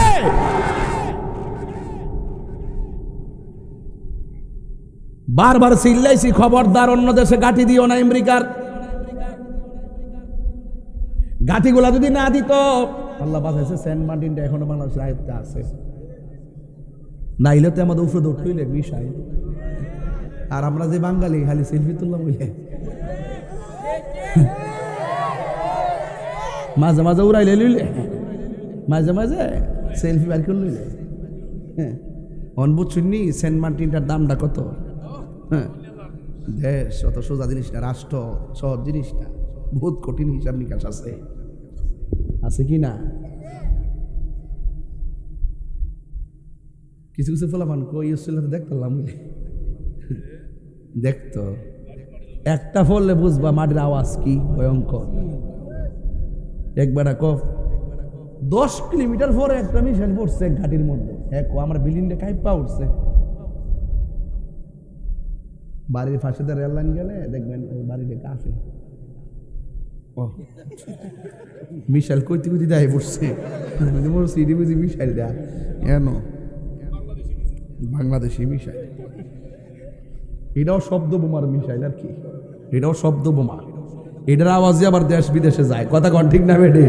Speaker 1: বারবার চিল্লাইছি, খবরদার অন্য দেশে গাঁঠি দিও না। আমেরিকার গাঁঠিগুলা যদি না দিত, আল্লাহ বাঁচাইছে, সেন্ট মার্টিনটা এখনো বাংলাদেশের আয়ত্তে আছে, নাইলে তো আমাদের উপরে উঠইলে বিষয়। আর আমরা যে বাঙালি খালি সেলফি তুললাম বুঝে, মাঝে মাঝে উড়াইলে লইলে, মাঝে মাঝে সেলফি বার করে লইলে। হ্যাঁ, অনবুঝ শুননি সেন্ট মার্টিনটার দামটা কত? হ্যাঁ, দেশ অত সোজা জিনিস না, রাষ্ট্র সহজ জিনিস না, বহুত কঠিন হিসাব নিকাশ আছে, আছে কি না? কিছু কিছু ফলাফান কই দেখতাম, দেখতো একটা ফললে বুঝবা মাটির আওয়াজ কি ভয়ঙ্কর। একবার 10 কিলোমিটার পরে একটা মিশন পড়ছে এক ঘাটির মধ্যে, আমার বিল্ডিংটা কাইপা উঠছে। বাড়ির পাশে রেল লাইন গেলে দেখবেন ওই বাড়িটা কাফে, মিশাইল কইতে কইতে যাই পড়ছে, মিশাইল দেয়া কেন বাংলাদেশি মিশাইল। এটাও শব্দ বোমার মিশাইল আর কি, এটাও শব্দ বোমা, এটার আওয়াজে আবার দেশ বিদেশে যায়। কথা কন ঠিক না বেডে?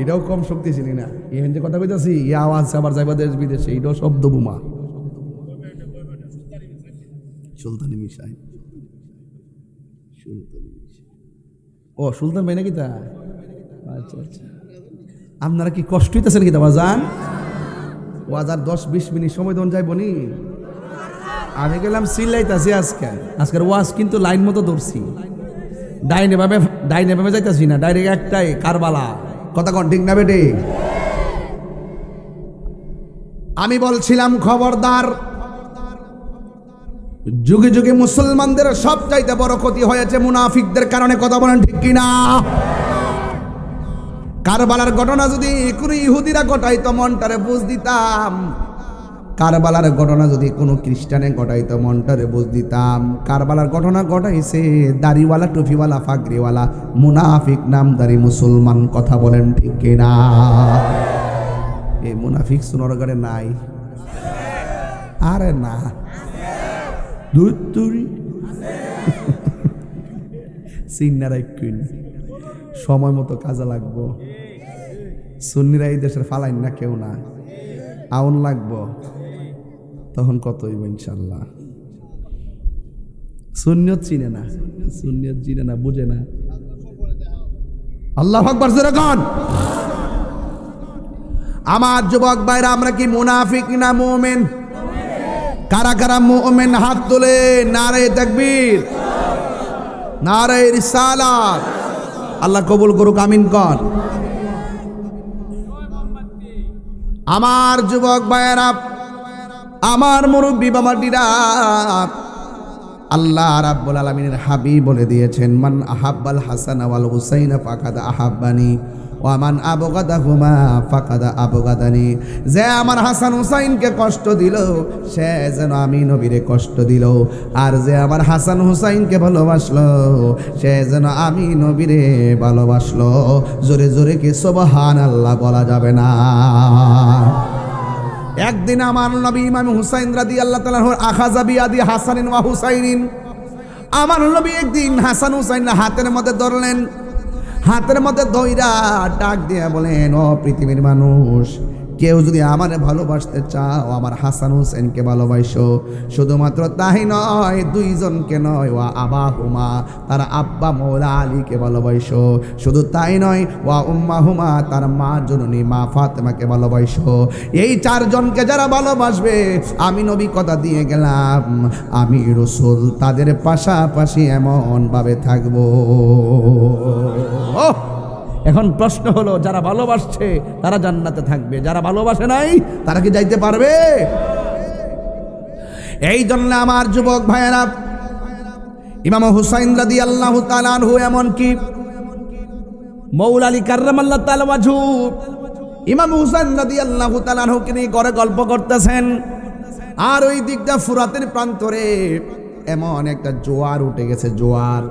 Speaker 1: এটাও কম শক্তিশালী না, এখান যে কথা কইতাছি এই আওয়াজ আবার যাইবা দেশ বিদেশে, এটাও শব্দ বোমা। সুলতানি মিশাইল, সুলতানি মিশাইল। ও সুলতান ভাই নাকি তা? আচ্ছা আচ্ছা, আপনারা কি কষ্ট হইতেছেন কি? তা যান ও হাজার 10-20 মিনিট সময় দেন যাইব নি? আমি গেলাম চিল্লাইতাছি আজকের ওয়াজ কিন্তু লাইন মতো ধরছি, ডাইনে ভাবে যাইতাছি না, ডাইরেক্ট একটাই কারবালা। কথা কন ঠিক না বেটে? আমি বলছিলাম খবরদার, যুগে যুগে মুসলমানদের সব চাইতে বড় ক্ষতি হয়েছে মুনাফিকদের কারণে। কথা বলেন ঠিক কিনা? কারবালার ঘটনা যদি কোনো ইহুদিরা ঘটাইতো মনটারে বুঝ দিতাম, কারবালার ঘটনা যদি কোনো খ্রিস্টানে ঘটাইতো মনটারে বুঝ দিতাম। কারবালার ঘটনা ঘটাইছে দাড়িওয়ালা, টুপিওয়ালা, ফাগরিওয়ালা মুনাফিক নামদারি মুসলমান। কথা বলেন ঠিক কিনা? এই মুনাফিক সোনারগড়ে নাই? আরে না, সময় মতো কাজে লাগবো। সুন্নিরা এই দেশের ফালাইন না, কেউ না, আউন লাগবো, তখন কত হইব ইনশাল্লাহ। সুন্নিয়ত চিনে না, সুন্নিয়ত চিনে না, বুঝে না। আল্লাহু আকবার জোরে কোন? আমার যুবক ভাইরা, আমরা কি মুনাফিক না মুমিন? কারা কারা মুমিন হাত তুলে নারে তাকবীর, নারে রিসালাত। আল্লাহ কবুল করুক, আমিন কর। আমার যুবক ভাইয়েরা, আমার মুরব্বী বাবাটিরা, আল্লাহ রাব্বুল আলামিনের হাবিব বলে দিয়েছেন, মান আহাব্বাল হাসান ওয়াল হুসাইন ফাকাদ আহাব্বানি ওয়া মান আবগাদাহুমা ফাকাদ আবগাদানি। যে আমার হাসান হুসাইনকে কষ্ট দিল, সে যেন আমি নবীরে কষ্ট দিল। আর যে আমার হাসান হুসাইনকে ভালোবাসলো, সে যেন আমি নবীরে ভালোবাসলো। জোরে জোরে কি সুবহানাল্লাহ বলা যাবে না? একদিন আমার নবী ইমাম হুসাইন রাদিয়াল্লাহু তাআলা আখাযা বিয়াদি হাসানিন ওয়া হুসাইনিন, আমার নবী একদিন হাসান হুসাইন হাতের মধ্যে ধরলেন, হাতের মধ্যে ধইরা ডাক দিয়ে বলেন, ও পৃথিবীর মানুষ, কেউ যদি আমারে ভালোবাসতে চাও আমার হাসান হোসেনকে ভালোবাসো। শুধুমাত্র তাই নয়, দুইজনকে নয়, ওয়া আবাহুমা, তার আব্বা মৌলা আলীকে ভালোবাসো। শুধু তাই নয়, ওয়া উম্মাহুমা, তার মা জননী মা ফাতেমাকে ভালোবাসো। এই চারজনকে যারা ভালোবাসবে, আমি নবী কথা দিয়ে গেলাম, আমি রাসূল তাদের পাশাপাশি এমন ভাবে থাকবো। এখন প্রশ্ন হলো, যারা ভালোবাসছে তারা জান্নাতে থাকবে, যারা ভালোবাসে নাই তারা কি যাইতে পারবে? এই জন্য আমার যুবক ভাইয়েরা, ইমাম হুসাইন রাদিয়াল্লাহু তাআলা আনহু এমনকি মৌলা আলী কাররামাল্লাহু তাআলা ওয়াজহু ইমাম হুসাইন রাদিয়াল্লাহু তাআলা আনহুকে নিয়ে ঘরে গল্প করতেছেন, আর ওই দিকটা ফুরাতের প্রান্তরে এমন একটা জোয়ার উঠে গেছে, জোয়ার।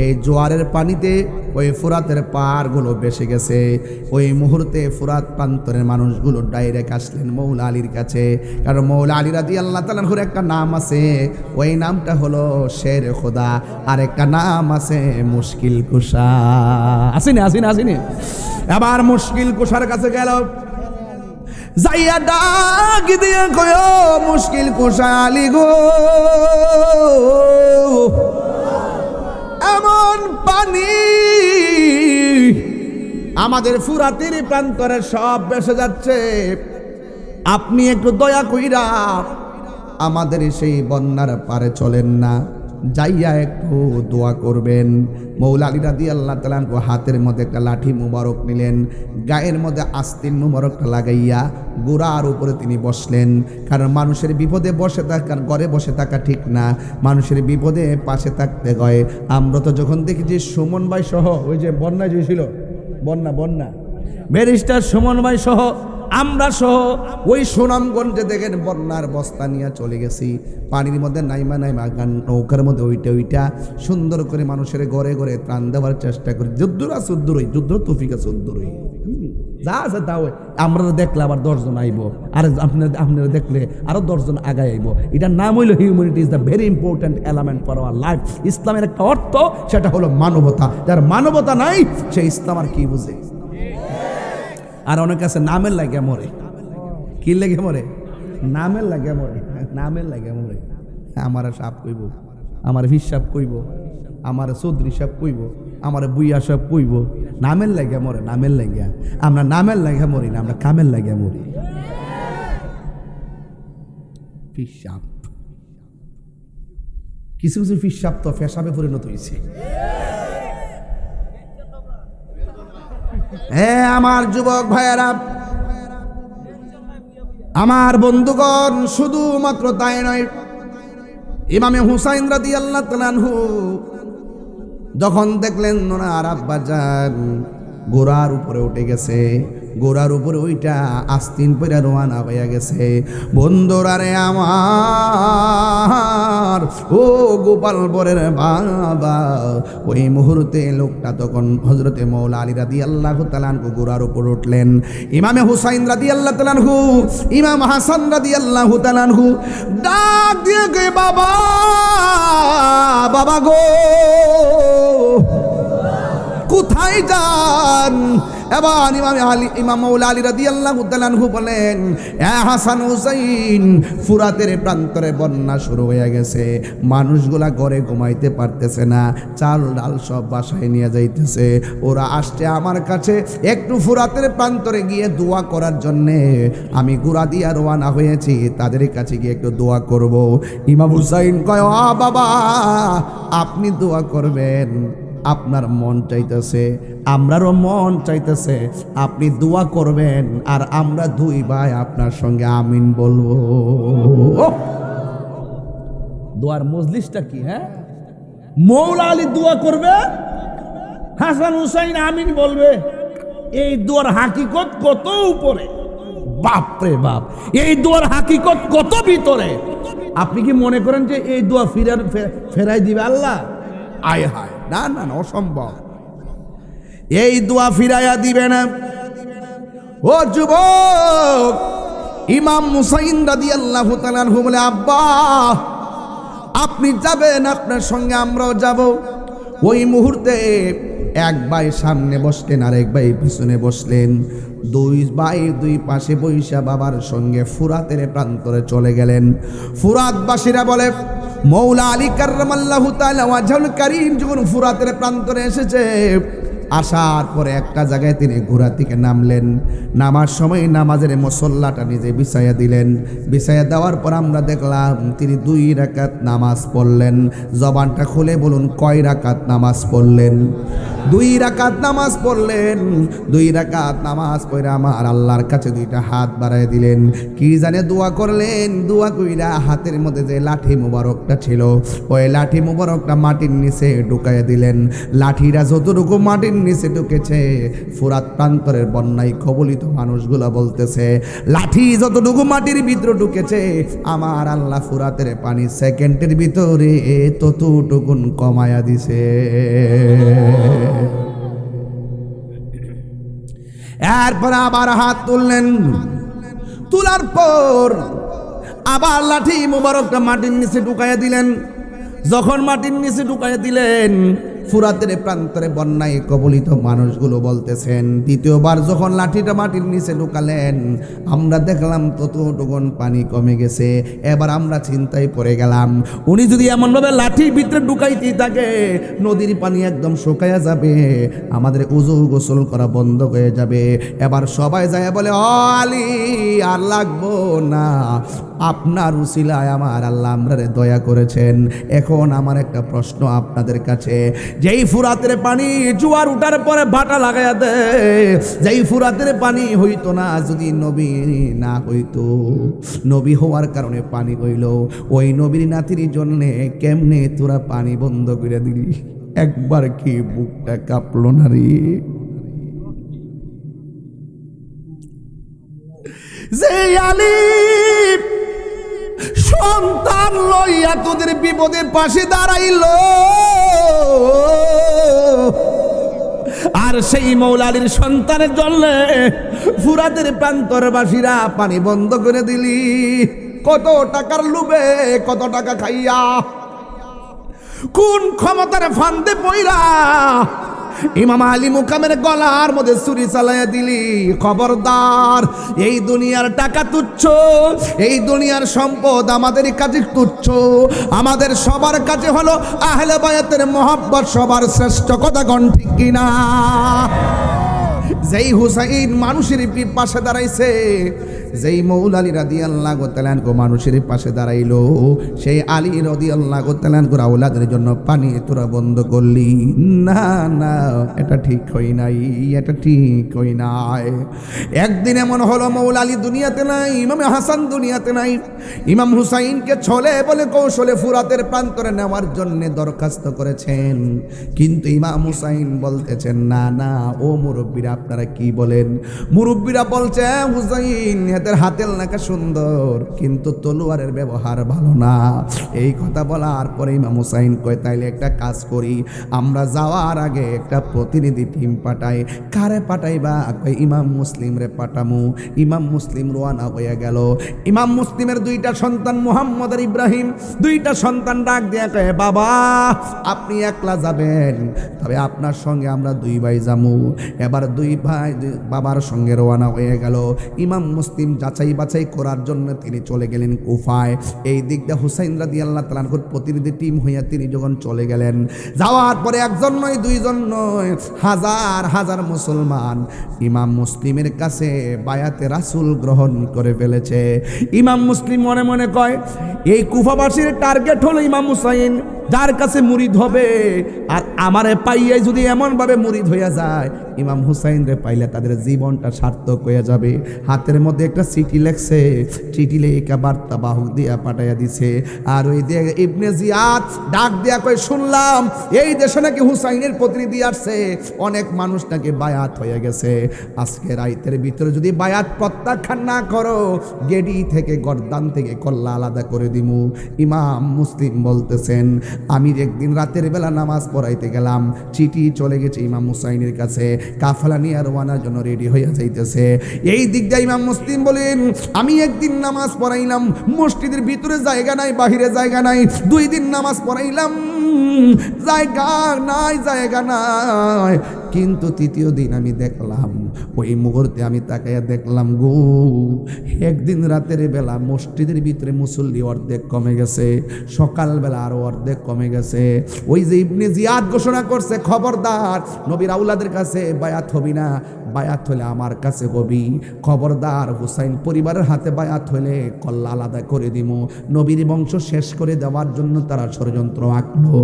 Speaker 1: এই জোয়ারের পানিতে ওই ফুরাতের পাহাড়গুলো ভেসে গেছে। ওই মুহূর্তে ফুরাত প্রান্তরের মানুষগুলো ডাইরেক্ট আসলেন মৌলা আলীর কাছে, কারণ মৌলা আলী রাদিয়াল্লাহু তাআলা আনহুর একটা নাম আছে, ওই নামটা হলো শের খোদা, আর একটা নাম আছে মুশকিল কুশা। আসেনি আসেনি আসেনি? আবার মুশকিল কুশার কাছে গেল, যাইয়া ডাক দিয়ে কয়, মুশকিল কুশা আলী গো, এমন পানি আমাদের ফুরাতের প্রান্তরে সব ভেসে যাচ্ছে, আপনি একটু দয়া কইরা আমাদের সেই বন্যার পারে চলেন না, যাইয়া একটু দোয়া করবেন। মৌলা আলী রাদিয়াল্লাহু তাআলা আনহু হাতের মধ্যে একটা লাঠি মুবারক নিলেন, গায়ের মধ্যে আস্তিন মুবারকটা লাগাইয়া গোড়ার উপরে তিনি বসলেন। কারণ মানুষের বিপদে বসে থাকার, ঘরে বসে থাকা ঠিক না, মানুষের বিপদে পাশে থাকতে হয়। আমরা তো যখন দেখেছি সুমন ভাই সহ, ওই যে বন্যা যে ছিল, বন্যা ব্যারিস্টার সুমন ভাই সহ, আমরা সহ ওই সুনামগঞ্জে দেখেন বন্যার বস্তা নিয়ে চলে গেছি, পানির মধ্যে নাইমা নৌকার মধ্যে ওইটা সুন্দর করে মানুষের ঘরে ঘরে ত্রাণ দেওয়ার চেষ্টা করি। যুদ্ধর আছে উদ্দুরই, যুদ্ধ তৌফিক আছে উদ্দুরই, যা আছে তা ওই। আমরা দেখলে আবার 10 জন আইব, আর আপনারা দেখলে আরো 10 জন আগায় আইব। এটার নাম হইল humanity is the very important element for our life. ইসলামের একটা অর্থ, সেটা হলো মানবতা। যার মানবতা নাই সে ইসলাম আর কি বুঝে? আর অনেক আছে নামের লাগে মরে। কি লেগে মরে? নামের লাগে মরে, নামের লাগে মরে। আমার সাপ কইব, আমার হিসাব কইব, আমার চৌধুরী সাপ কইব, আমার বুইয়া সাপ কইব, নামের লাগে মরে, নামের লাগিয়া। আমরা নামের লাগে মরি না, আমরা কামের লাগে মরি। ফিসাব, কিছু কিছু ফিসাব তো ফেসাবে পরিণত হয়েছে। হ্যাঁ আমার যুবক ভাইয়েরা, আমার বন্ধুগণ, শুধুমাত্র তাই নয়, ইমামে হুসাইন রাদিয়াল্লাহু তাআলা আনহু যখন দেখলেন ওনার আব্বাজান ঘোড়ার উপরে উঠে গেছে, ঘোড়ার উপরে ওইটা আস্তিন পরে রওনা হয়ে গেছে। বন্ধুরা রে আমার, ও গোপালপুরের বাবা, ওই মুহূর্তে লোকটা তখন হযরতে মৌলা আলী রাদিয়াল্লাহু তাআলা আনহু ঘোড়ার উপর উঠলেন। ইমামে হুসাইন রাদিয়াল্লাহু তাআলা আনহু, ইমাম হাসান রাদিয়াল্লাহু তাআলা আনহু ডাক দিয়ে গে, বাবা বাবা গো, কোথায় যান? এবার ইমাম মৌলা আলী রাদিয়াল্লাহু তাআলা আনহু বলেন, হাসান হুসাইন, ফুরাতের প্রান্তরে বন্যা শুরু হয়ে গেছে, মানুষগুলা ঘরে ঘুমাইতে পারতেছে না, চাল ডাল সব বাসায় নিয়ে যাইতেছে। ওরা আসছে আমার কাছে একটু ফুরাতের প্রান্তরে গিয়ে দোয়া করার জন্যে, আমি ঘোড়া দিয়া রওনা হয়েছি, তাদের কাছে গিয়ে একটু দোয়া করব। ইমাম হুসাইন কয়, বাবা আপনি দোয়া করবেন, আপনার মন চাইতেছে, আমরারও মন চাইতেছে, আপনি দোয়া করবেন, আর আমরা দুই ভাই আপনার সঙ্গে আমিন বলবো। দোয়ার মজলিসটা কি? হ্যাঁ, মৌলা আলী দোয়া করবে, হাসান হুসাইন আমিন বলবে। এই দোয়ার হাকিকত কত উপরে, বাপ রে বাপ, এই দোয়ার হাকিকত কত ভিতরে। আপনি কি মনে করেন যে এই দোয়া ফেরাই দিবে আল্লাহ? আয় হায়, না না না, অসম্ভব। এই দোয়া ফিরাইয়া দিবে না। ও যুবক, ইমাম হুসাইন রাদিয়াল্লাহু তাআলা আনহু বলে, আব্বা আপনি যাবেন, আপনার সঙ্গে আমরাও যাব। ওই মুহূর্তে এক ভাই সামনে বসলেন আর এক ভাই পিছনে বসলেন। দুই ভাই দুই পাশে বৈশা বাবার সঙ্গে ফুরাতের প্রান্তরে চলে গেলেন। ফুরাতবাসীরা বলে মৌলা আলী কাররামাল্লাহু তাআলা ওয়াজহুল কারীম যখন ফুরাতের প্রান্তরে এসেছে, আসার পরে একটা জায়গায় তিনি ঘোড়া থেকে নামলেন। নামার সময় নামাজের মুসল্লাটা নিজে বিছাইয়া দিলেন। বিছাইয়া দেওয়ার পর আমরা দেখলাম তিনি 2 রাকাত নামাজ পড়লেন। জবানটা খুলে বলুন, কয় রাকাত নামাজ পড়লেন? 2 রাকাত নামাজ পড়লেন। 2 রাকাত নামাজ পড়ে আমার আল্লাহর কাছে 2টা হাত বাড়ায় দিলেন। কি জানে দোয়া করলেন? দোয়া কইরা হাতের মধ্যে যে লাঠি মুবারকটা ছিল, ওই লাঠি মুবারকটা মাটির নিচে ঢুকাইয়া দিলেন। লাঠিটা যতটুকু মাটির নিচে ঢুকেছে, ফুরাত প্রান্তরের বন্যায় কবলিত মানুষগুলো বলতেছে, লাঠি যতটুকু মাটির ভিতরে ঢুকেছে, আমার আল্লাহ ফুরাতের পানি সেকেন্ডের ভিতরে ততটুকুন কমায়া দিছে। এরপর আবার হাত তুললেন। তোলার পর আবার লাঠি মুবারকটা মাটির নিচে ঢুকাইয়া দিলেন। যখন মাটির নিচে ঢুকাইয়া দিলেন, ফুরাতের প্রান্তরে বন্যায় কবলিত মানুষগুলো বলতেছেন, দ্বিতীয়বার যখন লাঠিটা মাটির নিচে ঢুকালেন, আমরা দেখলাম ততটুকুন পানি কমে গেছে। এবার আমরা চিন্তায় পড়ে গেলাম, উনি যদি এমনভাবে লাঠির ভিতরে ঢুকাইতে থাকে, নদীর পানি একদম শুকাইয়া যাবে, আমাদের উজু গোসল করা বন্ধ হয়ে যাবে। এবার সবাই যায় বলে, ও আলী, আর লাগবো না, আপনার উসিলায় আমার আল্লাহ আমরারে দয়া করেছেন। এখন আমার একটা প্রশ্ন আপনাদের কাছে, যেই ফুরাতের পানি জোয়ার উঠার পরে ভাটা লাগাইয়া দেয়, যেই ফুরাতের পানি হইতো না যদি নবী না হইতো, নবী হওয়ার কারণে পানি হইল, ওই নবীর নাতির জন্যে কেমনে তোরা পানি বন্ধ করে দিলি? একবার কি বুকটা কাঁপলো না রে? যে আলী সন্তান লইয়া তোদের বিপদের পাশে দাঁড়াইল, আর সেই মৌলা আলীর সন্তানের জন্য ফুরাতের প্রান্তরবাসীরা পানি বন্ধ করে দিলি। কত টাকার লোভে, কত টাকা খাইয়া, কোন ক্ষমতার ফান্দে পইরা ইমাম আলী মুকামের গলার মধ্যে ছুরি চালাইয়া দিলি? খবরদার, এই দুনিয়ার টাকা তুচ্ছ, এই দুনিয়ার সম্পদ আমাদের কাছে তুচ্ছ, আমাদের সবার কাছে হলো আহলে বায়াতের মহব্বত সবার শ্রেষ্ঠ। কথা কোন ঠিক কিনা? যেই হুসাইন মানুষের পাশে দাঁড়াইছে, যেই মৌলা আলী রাদিয়াল্লাহু তাআলা আনহু মানুষের পাশে দাঁড়াইলো, সেই আলী রাদিয়াল্লাহু তাআলা আনহুর আওলাদের জন্য পানি তোরা বন্ধ করলি? না না, এটা ঠিক হই নাই, এটা ঠিক হই নাই। একদিন এমন হলো, মৌলা আলী দুনিয়াতে নাই, ইমাম হাসান দুনিয়াতে নাই, ইমাম হুসাইনকে ছলে বলে কৌশলে ফুরাতের প্রান্তরে নেওয়ার জন্য দরখাস্ত করেছেন, কিন্তু ইমাম হুসাইন বলতেছেন, না না, ও মুরব্বীরা আপনারা কি বলেন? মুরব্বীরা বলছে, হুসাইন এদের হাতের নাকা সুন্দর, কিন্তু তলোয়ারের ব্যবহার ভালো না। এই কথা বলার পরে ইমাম হুসাইন কয়, তাইলে একটা কাজ করি, আমরা যাওয়ার আগে একটা প্রতিনিধি টিম পাঠাই। কারে পাঠাইবা? কয় ইমাম মুসলিম রে পাঠামু। ইমাম মুসলিম রওনা হয়ে গেল। ইমাম মুসলিমের 2টা সন্তান মুহাম্মদ আর ইব্রাহিম, 2টা সন্তান ডাক দিয়া কয়, বাবা আপনি একলা যাবেন, তবে আপনার সঙ্গে আমরা 2 ভাই যামু। এবার 2 ভাই বাবার সঙ্গে রওনা হয়ে গেল। ইমাম মুসলিম যাচাই বাছাই করার জন্য তিনি চলে গেলেন কুফায়। এই দিক দিয়ে হুসাইন রাদিয়াল্লাহু তাআলা আনহুর প্রতিনিধি টিম হইয়া তিনি যখন চলে গেলেন, যাওয়ার পরে একজন নয়, 2 জন নয়, হাজার হাজার মুসলমান ইমাম মুসলিমের কাছে বায়াতে রাসূল গ্রহণ করে ফেলেছে। ইমাম মুসলিম মনে মনে কয়, এই কুফাবাসীর টার্গেট হলো ইমাম হুসাইন, যার কাছে মুরিদ হবে, আর আমারে পাইয়াই যদি এমনভাবে মুরিদ হইয়া যায়, ইমাম হুসাইন রে পাইলে তাদের জীবনটা সার্থক হয়ে যাবে। হাতের মধ্যে একটা চিঠি লেখছে, চিঠি লেখা বার্তা বাহক দিয়া পাঠাইয়া দিছে। আর ওই দিয়ে ইবনে জিয়াদ ডাক দিয়া কই, শুনলাম এই দেশে নাকি হুসাইনের প্রতিনিধি আসছে, অনেক মানুষ নাকি বায়াত হয়ে গেছে, আজকে রাইতের ভিতরে যদি বায়াত প্রত্যাখ্যান না করো, গেডি থেকে গর্দান থেকে কল্লা আলাদা করে দিমু। ইমাম মুসলিম বলতেছেন, আমি একদিন রাতের বেলা নামাজ পড়াইতে গেলাম, চিঠি চলে গেছে ইমাম হুসাইনের কাছে, কাফেলা নিয়ে রওনার জন্য রেডি হইয়া যাইতেছে। এই দিক দিয়ে ইমাম মুসলিম বলেন, আমি একদিন নামাজ পড়াইলাম, মসজিদের ভিতরে জায়গা নাই, বাহিরে জায়গা নাই, 2 দিন নামাজ পড়াইলাম, জায়গা নাই। কিন্তু তৃতীয় দিন আমি দেখলাম, ওই মুহূর্তে আমি তাকাইয়া দেখলাম গো, একদিন রাতের বেলা মসজিদের ভিতরে মুসল্লি অর্ধেক কমে গেছে, সকালবেলা আরো অর্ধেক কমে গেছে। ওই যে ইবনে জিয়াদ ঘোষণা করছে, খবরদার নবীর আউলাদের কাছে বায়াত হবি না, বায়াত হলে আমার কাছে হবি। খবরদার হুসাইন পরিবারের হাতে বায়াত হলে কল্লা আলাদা করে দিব। নবীর বংশ শেষ করে দেওয়ার জন্য তারা ষড়যন্ত্র আঁকলো।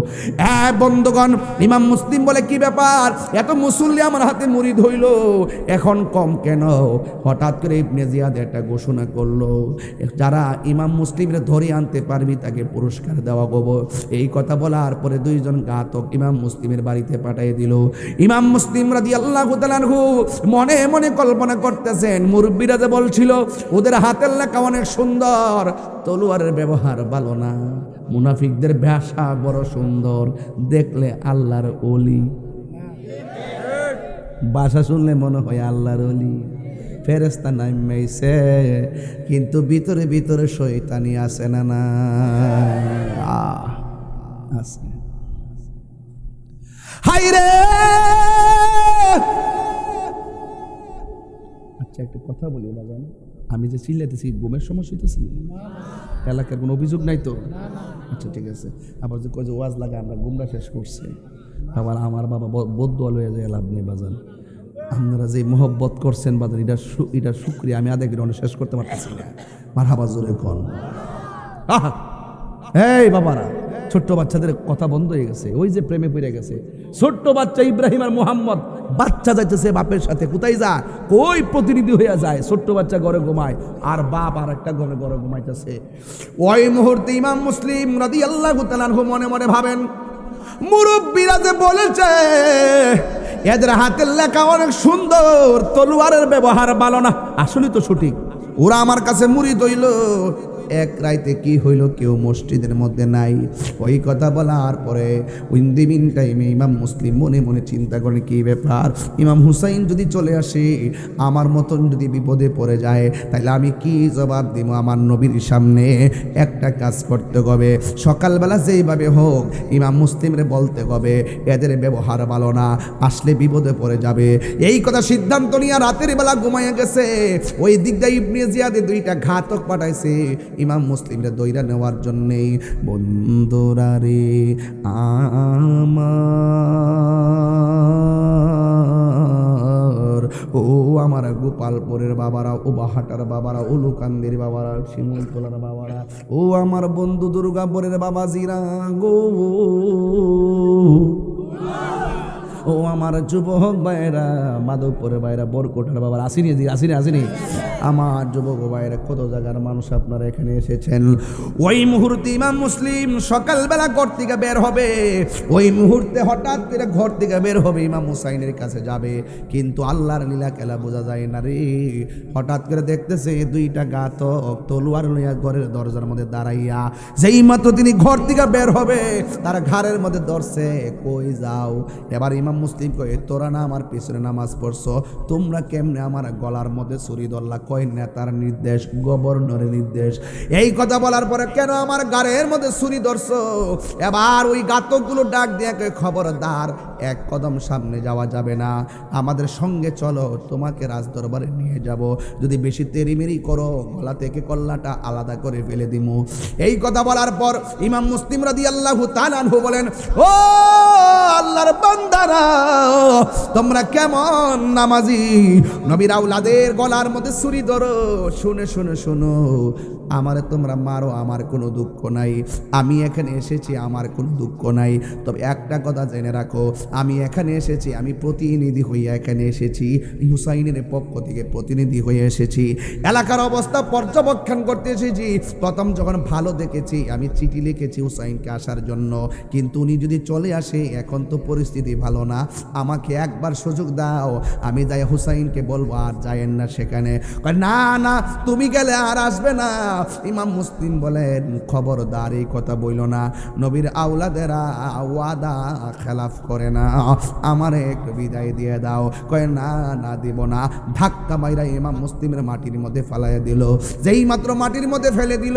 Speaker 1: বন্ধুগণ, ইমাম মুসলিম বলে কি ব্যাপার, এত মুসল্লি আমার হাতে মুরিদ হইল, এখন কম কেন? হঠাৎ করে ইবনে জিয়াদ একটা ঘোষণা করলো, যারা ইমাম মুসলিমরে ধরে আনতে পারবি তাকে পুরস্কার দেওয়া হবো। এই কথা বলার পরে দুইজন ঘাতক ইমাম মুসলিমের বাড়িতে পাঠিয়ে দিল। ইমাম মুসলিম রাদিয়াল্লাহু তাআলা আনহু মনে মনে কল্পনা করতেছেন, মুরব্বীরা যে বলছিল ওদের হাতের লেখা অনেক সুন্দর, তলোয়ারের ব্যবহার ভালো না, মুনাফিকদের ভাষা বড় সুন্দর, দেখলে আল্লাহর ওলি, ভাষা শুনলে মনে হয় আল্লাহর ওলি, ফেরেশতা নাইমাইছে, কিন্তু ভিতরে ভিতরে শয়তানি আছে না? না আছে। হাইরে, আচ্ছা একটা কথা বলি বাজান, আমি যে চিল্লাইতেছি ঘুমের সমস্যা হইতেছি? এলাকার কোনো অভিযোগ নাই তো? আচ্ছা ঠিক আছে। আবার যে কয় যে ওয়াজ লাগে আমরা গুমরা শেষ করছি, আবার আমার বাবা বদ্ধ লয়ে যায়, লাভ নেই বাজান। আপনারা যে মোহব্বত করছেন বাজান, এটা শুক্রিয়া, আমি আদায় করে শেষ করতে পারতেছি না। মারহাবা জোরে কোন। এই বাবারা, ছোট্ট বাচ্চাদের কথা বন্ধ হয়ে গেছে, ওই যে প্রেমে পড়ে গেছে ছোট্ট বাচ্চা ইব্রাহিম আর মোহাম্মদ। বাচ্চা যাইতেছে বাপের সাথে, কোথায় যায়? কই প্রতিনিধি হইয়া যায়। ছোট্ট বাচ্চা ঘরে ঘুমায় আর বাপ আর একটা ঘরে ঘুমাইতেছে। ওই মুহূর্তে ইমাম মুসলিম রাদিয়াল্লাহু তাআলা আনহু মনে মনে ভাবেন, মুরব্বীরা যে বলেছে এদের হাতের লেখা অনেক সুন্দর, তলোয়ারের ব্যবহার ভালো না, আসলে তো সঠিক। ওরা আমার কাছে মুরিদ হইল, এক রাইতে কি হইল, কেউ মসজিদের মধ্যে নাই। ওই কথা বলার পরে উইন্দিমিন টাইমে ইমাম মুসলিম মনে মনে চিন্তা করেন, কি ব্যাপার, ইমাম হুসাইন যদি চলে আসে, আমার মতন যদি বিপদে পড়ে যায়, তাহলে আমি কি জবাব দিব আমার নবীর সামনে? একটা কাজ করতে হবে, সকালবেলা যেইভাবে হোক ইমাম মুসলিমরে বলতে হবে এদের ব্যবহার ভালো না, আসলে বিপদে পড়ে যাবে। এই কথা সিদ্ধান্ত নিয়ে রাতের বেলা ঘুমাইয়া গেছে। ওই দিক দিয়ে ইবনে জিয়াদে দুইটা ঘাতক পাঠাইছে ইমাম মুসলিমরে দইরা নেওয়ার জন্যে। বন্ধুরা রে আমার, ও আমার গোপালপুরের বাবারা, ও বাহাটার বাবারা, ও লুকান্দির বাবারা, শিমুলতলার বাবারা, ও আমার বন্ধু দুর্গাপুরের বাবাজিরা গো, ও আমার যুবক ভাইরা, মাধবপুরের ভাইরা, বরকোটার বাবার, আসিনি আমার যুবক ভাইরা, কত জায়গার মানুষ আপনারা এখানে এসেছেন। ওই মুহূর্তে ইমাম মুসলিম সকালবেলা ঘর থেকে বের হবে, ওই মুহূর্তে হঠাৎ করে ঘর থেকে বের হবে, ইমাম হুসাইনের কাছে যাবে, কিন্তু আল্লাহর লীলা খেলা বোঝা যায় না রে। হঠাৎ করে দেখতেছে দুইটা ঘাতক তলোয়ার লইয়া ঘরের দরজার মধ্যে দাঁড়াইয়া, যেই মাত্র তিনি ঘর থেকে বের হবে তার ঘাড়ের মধ্যে ধরছে, কই যাও? এবার ইমাম মুসলিম কয়ে, তোরা না আমার পিছনে নামাজ পড়ছো, তোমরা কেমনে আমার গলার মধ্যে ছুরি ধরলা? কয় নেতার নির্দেশ, গভর্নরের নির্দেশ। এই কথা বলার পরে, কেন আমার গাড়ের মধ্যে ছুরি ধরছো? এবার ওই ঘাতকগুলো ডাক দিয়ে কয়, খবরদার, এক কদম সামনে যাওয়া যাবে না, আমাদের সঙ্গে চলো, তোমাকে রাজদরবারে নিয়ে যাব, যদি বেশি তেরিমেরি করো গলা থেকে কল্লাটা আলাদা করে ফেলে দিমু। এই কথা বলার পর ইমাম মুসলিম রাদিয়াল্লাহু তাআলা আনহু বলেন, ও আল্লাহর বান্দারা, তোমরা কেমন নামাজি, নবীর আউলাদের গলার মধ্যে ছুরি ধরো, শুনে শুনে শোনো, আমারে তোমরা মারো, আমার কোনো দুঃখ নাই, আমি এখানে এসেছি, আমার কোনো দুঃখ নাই, তবে একটা কথা জেনে রাখো, আমি এখানে এসেছি, আমি প্রতিনিধি হইয়া এখানে এসেছি, হুসাইনের পক্ষ থেকে প্রতিনিধি হয়ে এসেছি, এলাকার অবস্থা পর্যবেক্ষণ করতে এসেছি। প্রথম যখন ভালো দেখেছি, আমি চিঠি লিখেছি হুসাইনকে আসার জন্য, কিন্তু উনি যদি চলে আসে, এখন তো পরিস্থিতি ভালো না, আমাকে একবার সুযোগ দাও, আমি যাই হুসাইনকে বলবো আর যায়েন না সেখানে। না না, তুমি গেলে আর আসবে না, ইমাম মুসলিম বলেন, খবরদার এই কথা বইল না, নবীর আওলাদেরা ওয়াদা খেলাফ করে না, আমারে একটু বিদায় দিয়ে দাও। কয় না, না দিব না। ধাক্কা মাইরা ইমাম মুসলিমের মাটির মধ্যে ফালাইয়া দিল। যেই মাত্র মাটির মধ্যে ফেলে দিল,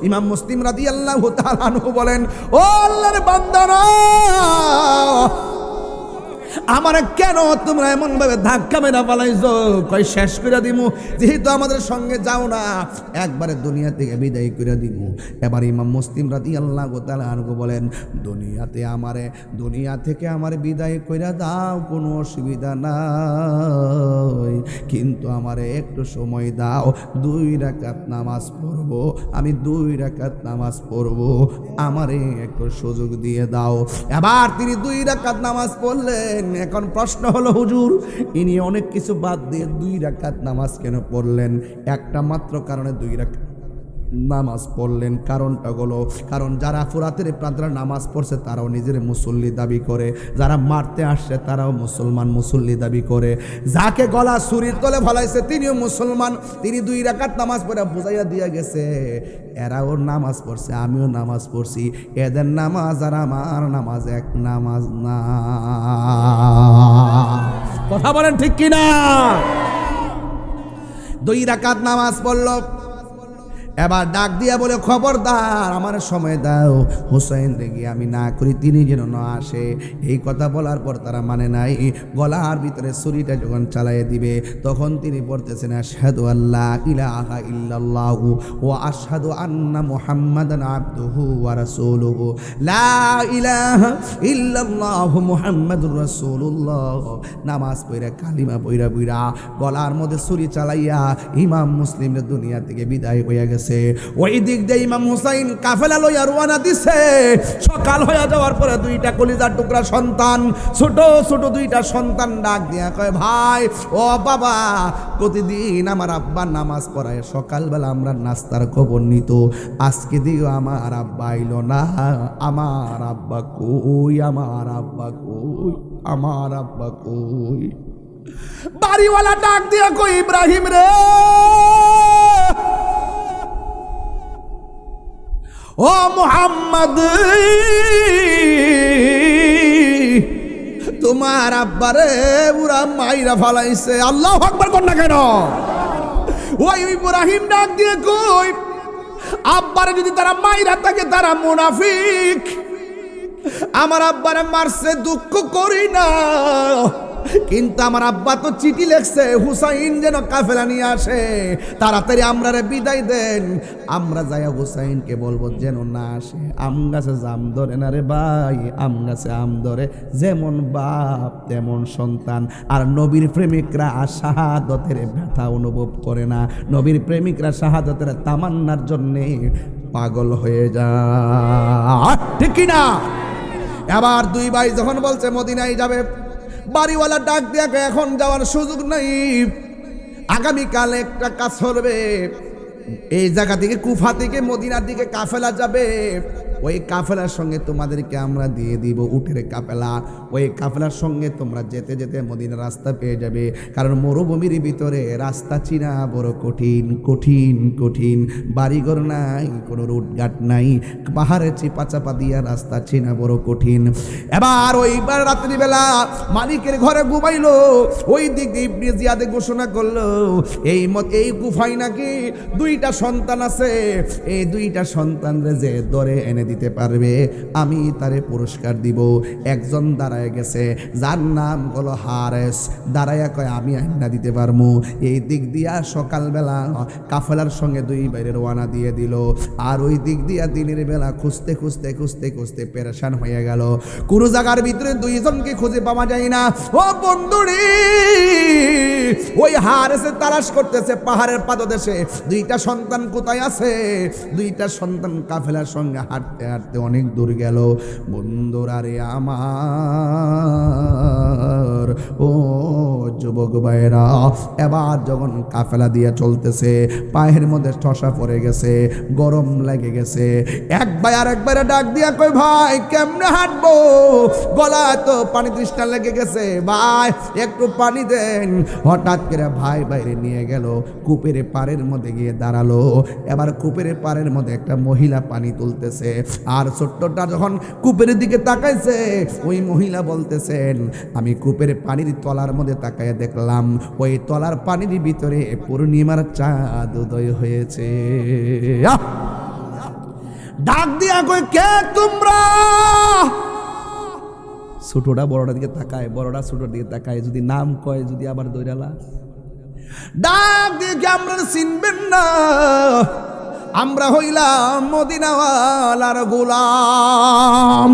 Speaker 1: ইমাম মুসলিম রাদিয়াল্লাহু তাআলা আনহু বলেন, ও আল্লাহর বান্দারা, আমার কেন তোমরা এমন ভাবে ধাক্কা মেরা পালাইছো? কই শেষ করে দিমু, যেহেতু আমাদের সঙ্গে যাও না, একবারে দুনিয়া থেকে বিদায় করে দিমু। এবার ইমাম মুসলিম রাদিয়াল্লাহু তাআলা আনহু বলেন, দুনিয়া থেকে আমার বিদায় কইরা দাও, কোনো অসুবিধা নাই, কিন্তু আমারে একটু সময় দাও, 2 রাকাত নামাজ পড়বো, আমি 2 রাকাত নামাজ পড়বো, আমারে একটু সুযোগ দিয়ে দাও। এবার তিনি 2 রাকাত নামাজ পড়লেন। এখন প্রশ্ন হলো, হুজুর ইনি অনেক কিছু বাদ দিয়ে 2 রাকাত নামাজ কেন পড়লেন? একটা মাত্র কারণে 2 রাকাত নামাজ পড়লেন। কারণটা হলো, কারণ যারা ফুরাতের প্রান্তরে নামাজ পড়ছে তারাও নিজের মুসল্লি দাবি করে, যারা মারতে আসছে তারাও মুসলমান মুসল্লি দাবি করে, যাকে গলা ছুরির তলে ফলাইছে তিনিও মুসলমান, তিনি 2 রাকাত নামাজ পড়ে বুঝাইয়া দিয়ে গেছে এরাও নামাজ পড়ছে, আমিও নামাজ পড়ছি, এদের নামাজ আর আমার নামাজ এক নামাজ না। কথা বলেন ঠিক কিনা? 2 রাকাত নামাজ পড়ল। এবার ডাক দিয়া বলে, খবরদার আমার সময় দাও, হুসাইন রেগে আমি না করি তিনি যেন না আসে। এই কথা বলার পর তারা মানে নাই। গলার ভিতরে ছুরিটা যখন চালাইয়ে দিবে, তখন তিনি পড়তেছেন, আশহাদু আল্লা ইলাহা ইল্লাল্লাহু ওয়া আশহাদু আন্না মুহাম্মাদান আবদুহু ওয়া রাসূলুহু, লা ইলাহা ইল্লাল্লাহু মুহাম্মাদুর রাসূলুল্লাহ। নামাজ পড়া কালিমা পড়া গলার মধ্যে ছুরি চালাইয়া ইমাম মুসলিমের দুনিয়া থেকে বিদায় হইয়া গেছে। ওই দিক দিয়ে ইমাম হুসাইন কাফেলা লইয়া রওনা দিছে। সকাল হয়ে যাওয়ার পরে 2টা কলিজার টুকরা সন্তান, ছোট ছোট 2টা সন্তান ডাক দিয়া কয়, ভাই ও বাবা, প্রতিদিন আমার আব্বা নামাজ পড়ায়, সকালবেলা আমরা নাস্তার খবর নিত, আজকে দিও আমার আব্বা আইলো না, আমার আব্বা কই, আমার আব্বা কই, আমার আব্বা কই? বাড়িওয়ালা ডাক দিয়া কই, ইব্রাহিম রে, ও মুহাম্মদ, তোমার আব্বারে পুরা মাইরা ফালাইছে। আল্লাহু আকবার কোন না কেন? ওই ইব্রাহিম ডাক দিয়ে কই, আব্বারে যদি তারা মাইরা থাকে তারা মুনাফিক, আমার আব্বারে মারছে দুঃখ করি না, কিন্তু আমার আব্বা তো চিঠি লেখছে হুসাইন যেন কাফেলা নিয়ে আসে, তাড়াতাড়ি আমরা বিদায় দেন। আমরা যাইয়া হুসাইনকে বলবো যেন না আসে। আম গাছে জাম ধরে না রে ভাই, আম গাছে আম ধরে, যেমন বাপ তেমন সন্তান। আর নবীর প্রেমিকরা শাহাদতের ব্যথা অনুভব করে না, নবীর প্রেমিকরা শাহাদতের তামান্নার জন্যে পাগল হয়ে যায়, ঠিক কিনা? এবার 2 ভাই যখন বলছে মদিনায় যাবে, বাড়িওয়ালা ডাক দিয়া এখন যাওয়ার সুযোগ নাই, আগামীকাল একটা কাজ করবে, এই জায়গা থেকে কুফা থেকে মদিনার দিকে কাফেলা যাবে, ওই কাফেলার সঙ্গে তোমাদেরকে আমরা দিয়ে দিব উটের কাফেলা, ওই কাফেলার সঙ্গে তোমরা যেতে যেতে মদিনার রাস্তা পেয়ে যাবে। কারণ মরুভূমির ভিতরে রাস্তা চিনা বড় কঠিন, কঠিন কঠিন, বাড়িঘর নাই, কোনো রুটঘাট নাই, পাহাড়ে চিপা চাপা দিয়া রাস্তা চিনা বড় কঠিন। এবার ওইবার রাত্রিবেলা মালিকের ঘরে ঘুমাইলো, ওই দিক ইবনে জিয়াদে ঘোষণা করলো, এই গুফায় নাকি 2টা সন্তান আছে, এই 2টা সন্তানরে যে ধরে এনে দিতে পারবে আমি তারে পুরস্কার দিব। একজন দাঁড়ায় গেছে, যার নাম হলো হারেস, দাঁড়াইয়া কয় আমি আইনা দিতে পারবো। এই দিক দিয়া সকালবেলা কাফেলার সঙ্গে 2 বাইরে রওনা দিয়ে দিল। আর ওই দিক দিয়া দিনের বেলা খুঁজতে খুঁজতে খুঁজতে খুঁজতে পেরেশান হয়ে গেল, কোন জায়গার ভিতরে 2 জনকে খুঁজে পাওয়া যায় না। ও বন্ধুরে, ওই হারেসে তালাশ করতেছে পাহাড়ের পাদদেশে 2টা সন্তান কোথায় আছে। 2টা সন্তান কাফেলার সঙ্গে হাঁটতে হাঁটতে হাঁটতে অনেক দূর গেল। বন্ধুরা রে আমার, ও যুবক ভাইরা, এবার যখন কাফেলা দিয়ে চলতেছে, পায়ের মধ্যে ঠসা পড়ে গেছে, গরম লেগে গেছে। এক ভাই আর একবারে ডাক দিয়া কই, ভাই কেমনে হাঁটবো, গলায় তো পানি তৃষ্ণা লেগে গেছে, ভাই একটু পানি দেন। হঠাৎ করে ভাই বাইরে নিয়ে গেল, কূপের পাড়ের মধ্যে গিয়ে দাঁড়ালো। এবার কূপের পাড়ের মধ্যে একটা মহিলা পানি তুলতেছে, আর ছোট্টটা যখন কূপের দিকে তাকাইছে, ওই মহিলা বলতেছেন, আমি কূপের পানির তলার মধ্যে তাকায় দেখলাম ওই তলার পানির ভিতরে পূর্ণিমার চাঁদ উদয় হয়েছে। ডাক দিয়া কই, কে তোমরা? ছোটটা বড়টার দিকে তাকায়, বড়টা ছোটর দিকে তাকায়, যদি নাম কয়, যদি আবার দৈরালা ডাক দিয়ে কি আমরা চিনবেন না? আমরা হইলাম মদিনাওয়ালার গোলাম।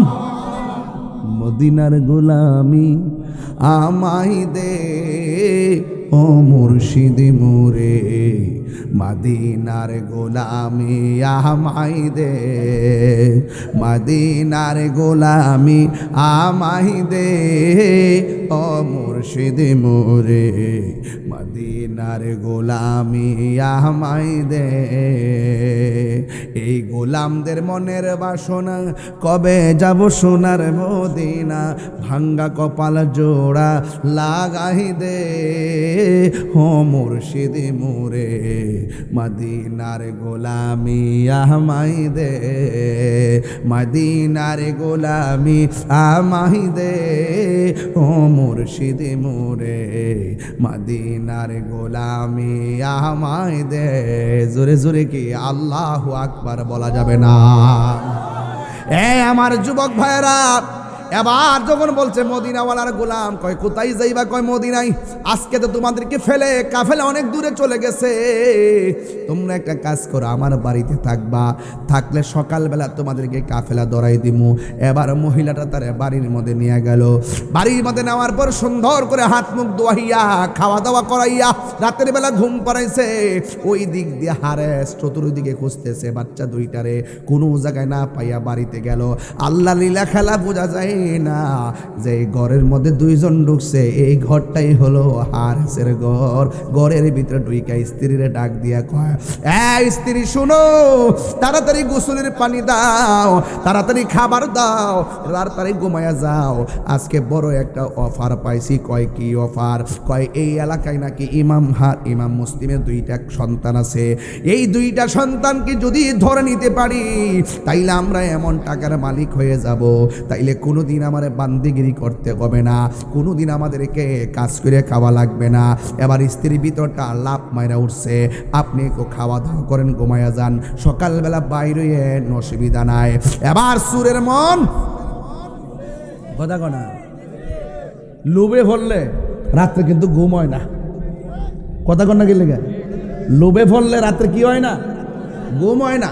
Speaker 1: মদিনার গোলামি আমায় দে ও মুর্শিদ মোরে, মদিনার গোলামি আমায় দে, মদিনার গোলামি আমায় দে ও মুর্শিদ মোরে, মদিনার গোলামি আমায় দে। এই গোলামদের মনের বাসনা, কবে যাব সোনার মদিনা, ভাঙ্গা কপাল জোড়া লাগাই দে ও মুর্শিদ মোরে, মদিনার গোলামি আমায় দে, মদিনার গোলামি আমায় দে ও মুর্শিদ মোরে, মদিনার গোলামি আমায় দে। জোরে জোরে কি আল্লাহু আকবার বলা যাবে না? আমার যুবক ভাইরা, এবার যখন বলছে মদিনাওয়ালার গোলাম, কয় কোথায় যাইবা? কয় মদিনায়। আজকে তো তোমাদেরকে ফেলে কাফেলা অনেক দূরে চলে গেছে, তোমরা একটা কাজ করো, আমার বাড়িতে থাকবা, থাকলে সকালবেলা তোমাদেরকে কাফেলা ধরাই দিমু। এবার মহিলাটা তার বাড়ির মধ্যে নিয়ে গেল। বাড়ির মধ্যে নেওয়ার পর সুন্দর করে হাত মুখ ধোয়াইয়া, খাওয়া দাওয়া করাইয়া, রাতের বেলা ঘুম পাড়াইছে। ওই দিক দিয়ে হারেস চতুর্দিকে খুঁজতেছে বাচ্চা দুইটারে, কোনো জায়গায় না পাইয়া বাড়িতে গেল। আল্লাহ লীলা খেলা বোঝা যায় না যে ঘরের মধ্যে দুইজন ঢুকছে, এই ঘরটাই হলো হারেসের ঘর। ঘরের ভিতরে ঢুইকা স্ত্রীরে ডাক দিয়া কয়, স্ত্রী শুনো, তাড়াতাড়ি গোসলের পানি দাও, তাড়াতাড়ি খাবার দাও, তাড়াতাড়ি ঘুমায়া যাও, আজকে বড় একটা অফার পাইছি। কয় কি অফার? কয় এই এলাকায় নাকি ইমাম মুসলিমের দুইটা সন্তান আছে, এই দুইটা সন্তানকে যদি ধরে নিতে পারি তাইলে আমরা এমন টাকার মালিক হয়ে যাব, তাইলে কোনোদিন আমার বান্দিগিরি করতে হবে না, কোনোদিন আমাদেরকে কাজ করে খাওয়া লাগবে না। এবার স্ত্রীর ভিতরটা লাভ মাইরা উঠছে, আপনি একটু খাওয়া দাওয়া করেন, ঘুমায়া যান, সকালবেলা বাইরে অসুবিধা নাই। এবার সুরের মন কথা কনা লোভে ফললে রাত্রে কিন্তু ঘুম হয় না। কথা কন্যা কি লেগে লোভে ফললে রাত্রে কি হয় না? ঘুম হয় না।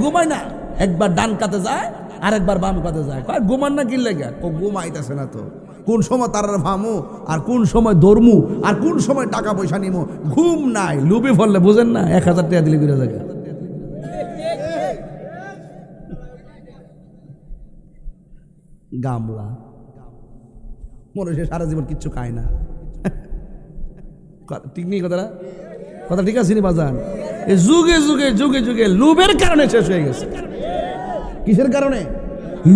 Speaker 1: ঘুম হয় না, একবার ডান কাতে যায় আর একবার বাম কাতে যায়। ঘুমান না কি লেগে? ঘুম আইতেছে না তো। কোন সময় তার ভামু, আর কোন সময় দৌড়মু, আর কোন সময় টাকা পয়সা নিমু, ঘুম নাই। লোভে ফললে বুঝেন না, 1000 টাকা দিলে ঘুরে যায়। গামলা মনে সারা জীবন কিচ্ছু খায় না। ঠিক নেই কথাটা? কথা ঠিক আছে নি বাজান? এই যুগে যুগে যুগে যুগে লোভের কারণে শেষ হয়ে গেছে। কিসের কারণে?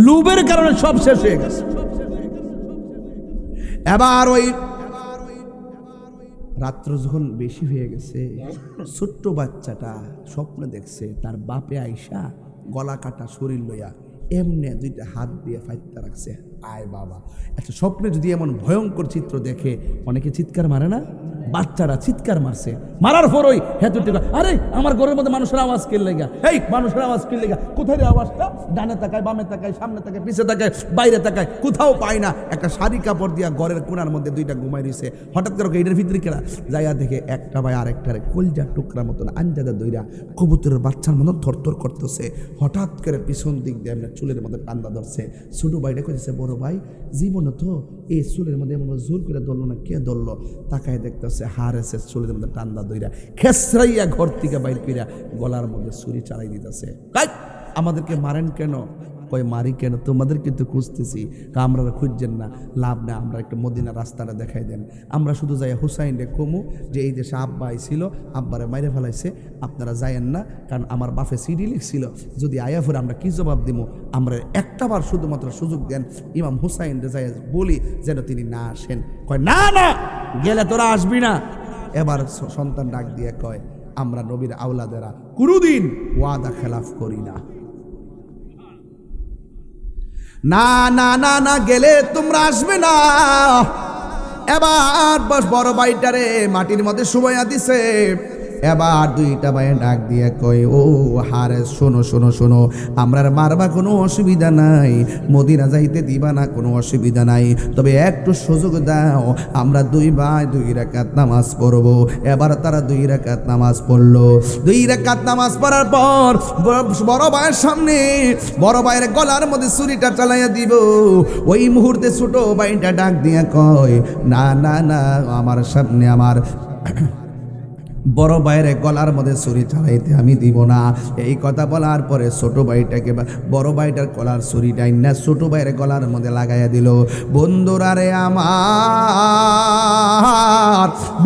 Speaker 1: লোভের কারণে সব শেষ হয়ে গেছে। এবার ওই রাত্র যখন বেশি হয়ে গেছে, ছোট্ট বাচ্চাটা স্বপ্নে দেখছে তার বাপে আইসা গলা কাটা শরীর লইয়া এমনি দুইটা হাত দিয়ে ফাইতে রাখছে। আয় বাবা, আচ্ছা স্বপ্নে যদি এমন ভয়ঙ্কর চিত্র দেখে অনেকে চিৎকার মারে না? বাচ্চারা চিৎকার মারছে, মারার পর ওই হেতুটি, আরে আমার ঘরের মধ্যে মানুষের আওয়াজ কে লেগা, এই মানুষের আওয়াজ কে লেগা, কোথায় রে আওয়াজটা? ডানে তাকায়, বামে তাকায়, সামনে তাকায়, পিছে তাকায়, বাইরে তাকায়, কোথাও পায় না। একটা শাড়ি কাপড় দিয়া ঘরের কোণার মধ্যে দুইটা ঘুমাই রয়েছে। হঠাৎ করে এটার ভিতরে কেনা যাইয়া দেখে একটা ভাই আরেকটারে কলজা টুকরা মতন আঞ্জাদা দইরা কবুতরের বাচ্চার মতন থরথর করতেছে। হঠাৎ করে পিছন দিক দিয়ে আমরা চুলের মধ্যে টান্দা ধরছে। ছোটো ভাইটা করেছে, বড় ভাই জীবনে তো এই চুলের মধ্যে এমন জোর করে ধরলো না, কে ধরলো? তাকায় দেখতেছে হারেছে চুলের মধ্যে টান্দা দইরা খেসরাইয়া ঘর থেকে বাইর কইরা গলার মধ্যে ছুরি চালাই দিতেছে। আমাদেরকে মারেন কেন? কয় মারি কেন, তোমাদের কিন্তু খুঁজতেছি। আমরা খুঁজছেন না, লাভ না, আমরা একটু মদিনা রাস্তাটা দেখাই দেন। আমরা শুধু যাই হুসাইনরে কমু যে এই দেশে আব্বা আইছিল, আব্বারে মাইরে ফেলাইছে, আপনারা যায়েন না, কারণ আমার বাপে সিডি লিখছিল, যদি আয়া ফেরে আমরা কি জবাব দিব, আমরা একটাবার শুধুমাত্র সুযোগ দেন, ইমাম হুসাইনরে যাই বলি যেন তিনি না আসেন। কয় না না, গেলে তোরা আসবি না। এবার সন্তান ডাক দিয়ে কয়, আমরা নবীর আওলাদেরা কোনোদিন ওয়াদা খেলাফ করি না। না না না না, গেলে তোমরা আসবে না। এবার বড় ভাইটারে মাটির মধ্যে শুবাইয়া দিছে। এবার দুইটা ভাই ডাক দিয়ে কয়, ও হারে শোনো শোনো শোনো, আমরার মারবা কোনো অসুবিধা নাই, মদিনা যাইতে দিবা না কোনো অসুবিধা নাই, তবে একটু সুযোগ দাও, আমরা দুই ভাই 2 রাকাত নামাজ পড়বো। এবার তারা 2 রাকাত নামাজ পড়লো। 2 রাকাত নামাজ পড়ার পর বড় ভাইয়ের সামনে বড় ভাইয়ের গলার মধ্যে ছুরিটা চালাইয়া দিব। ওই মুহূর্তে ছোট ভাইটা ডাক দিয়া কয়, না না না, আমার সামনে আমার বড় ভাইয়ের গলার মধ্যে ছুরি চালাইতে আমি দিব না। এই কথা বলার পরে ছোট ভাইটাকে বড় ভাইটার গলার ছুরিটা না ছোট ভাইয়ের গলার মধ্যে লাগাইয়া দিল। বন্ধুরা রে আমার,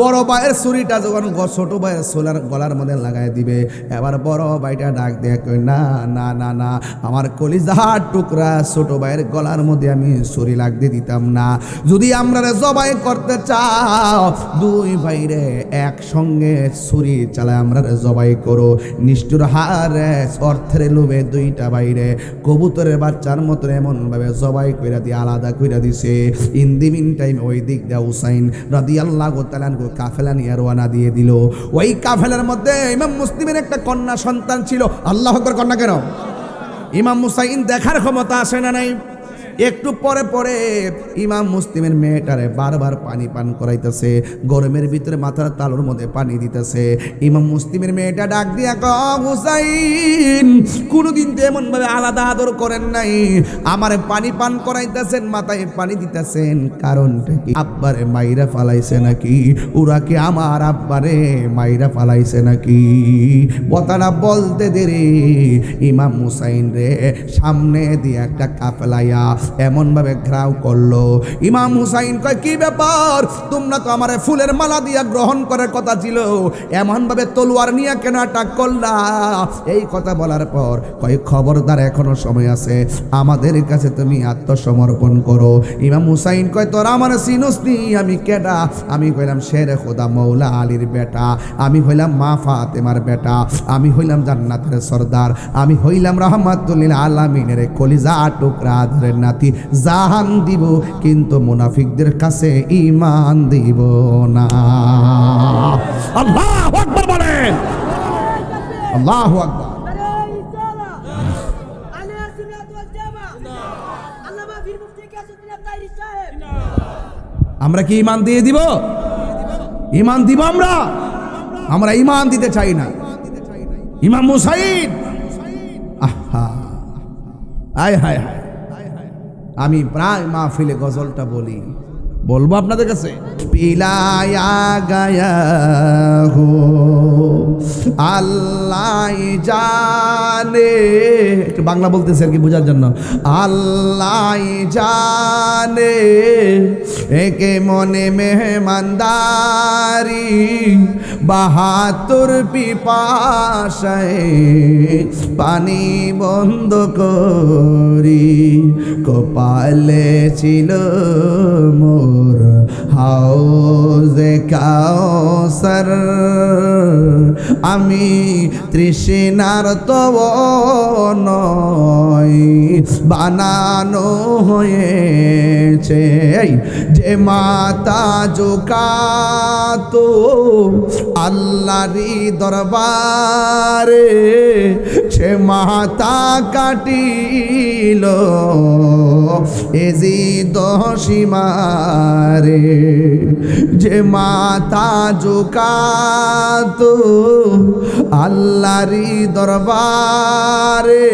Speaker 1: বড় ভাইয়ের ছুরিটা যখন ছোট ভাইয়ের গলার মধ্যে লাগাই দিবে, এবার বড় ভাইটা ডাক দিয়ে কই, না না না না, আমার কলিজার টুকরা ছোট ভাইয়ের গলার মধ্যে আমি ছুরি লাগতে দিতাম না। যদি আমরা জবাই করতে চাও, 2 ভাইরে একসঙ্গে ছুরি চালায় আমরা জবাই করো। নিষ্ঠুর হারে অর্থের লোভে 2টা ভাইরে কবুতরের বাচ্চার মতো এমন ভাবে জবাই কইরা দিয়ে আলাদা কইরা দিছে। ইন দি মিন টাইম ওই দিক দিয়ে হুসাইন রাদিয়াল্লাহু তাআলা আনহু কাফেলা নিয়ে রওনা দিয়ে দিল। ওই কাফেলার মধ্যে ইমাম মুসলিমের একটা কন্যা সন্তান ছিল। আল্লাহু আকবার, কন্যা কেন? ইমাম হুসাইন দেখার ক্ষমতা আসে না নাই? একটু পরে পরে ইমাম মুসলিমের মেয়েটারে বারবার পানি পান করাইতেছে, গরমের ভিতরে মাথার তালুর মধ্যে পানি দিতেছে। ইমাম মুসলিমের মেয়েটা ডাক দিয়া কয়, হুসাইন, কোনোদিন তো এমন ভাবে আলাদা আদর করেন নাই, আমারে পানি পান করাইতেছেন, মাথায় পানি দিতেছেন, কারণটা কি? আব্বারে মাইরা ফালাইছে নাকি? ওরা কি আমার আব্বারে মাইরা ফালাইছে নাকি? কথাটা বলতে দেরি ইমাম হুসাইন রে সামনে দিয়ে একটা কাফেলাইয়া এমন ভাবে ঘেরাও করলো। ইমাম হুসাইন কয়, কি ব্যাপার, তোমরা তো আমারে ফুলের মালা দিয়া গ্রহণ করার কথা ছিল, এমন ভাবে তলোয়ার নিয়ে কেন অ্যাটাক করলা? এই কথা বলার পর কয়, খবরদার, এখনো সময় আছে, আমাদের কাছে তুমি আত্মসমর্পণ করো। ইমাম হুসাইন কয়, তোরা আমার চিনোস নি আমি কেডা? আমি কইলাম শেরে খোদা মৌলা আলীর বেটা, আমি হইলাম মা ফাতেমার বেটা, আমি হইলাম জান্নাতের সর্দার, আমি হইলাম রাহমাতুল আলামিনের কলিজা টুকরা ধরে নাতি, জাহান দিব কিন্তু মুনাফিকদের কাছে ঈমান দিব না। আল্লাহু আকবার বলেন, আল্লাহু আকবার। আমরা কি ঈমান দিয়ে দিব? ঈমান দিব আমরা? আমরা ঈমান দিতে চাই না। ইমাম হুসাইন, আহা, আয় হায় হায়, আমি প্রায় মাহফিলে গজলটা বলবো আপনাদের কাছে। পিলায়া গায়া হো আল্লাহ জানে, একটু বাংলা বলতেছে আর কি বোঝার জন্য। আল্লাহ জানে একে মনে মেহমানদারি, 72 পিপাসায় পানি বন্ধ করি, কপালে ছিল মোর হাউজে কাউসার, আমি তৃষ্ণার তব নয় বানানো হয়েছে, যে মাতা জোকাতো আল্লাহরই দরবারে, সে মাতা কাটিল এজিদ সীমারে যে মাথা ঝুকাতো আল্লাহরি দরবারে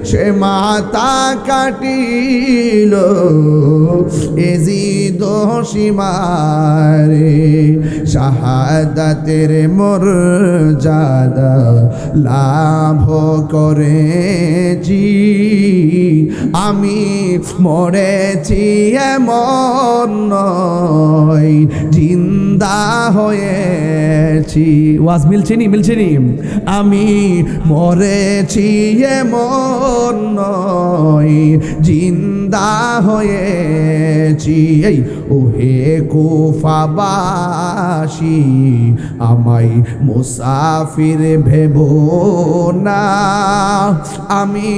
Speaker 1: সে মাথা কাটিল এজিদ সীমারে শাহাদাতের মর্যাদা লাভ করেছি আমি মরেছি এমন নয় জিন্দা হয়েছি ওয়াজ মিলছে নি আমি মরেছি এমন নয় জিন্দা হয়েছি এই ওহে কুফাবাসী আমায় মুসাফির ভেবো না আমি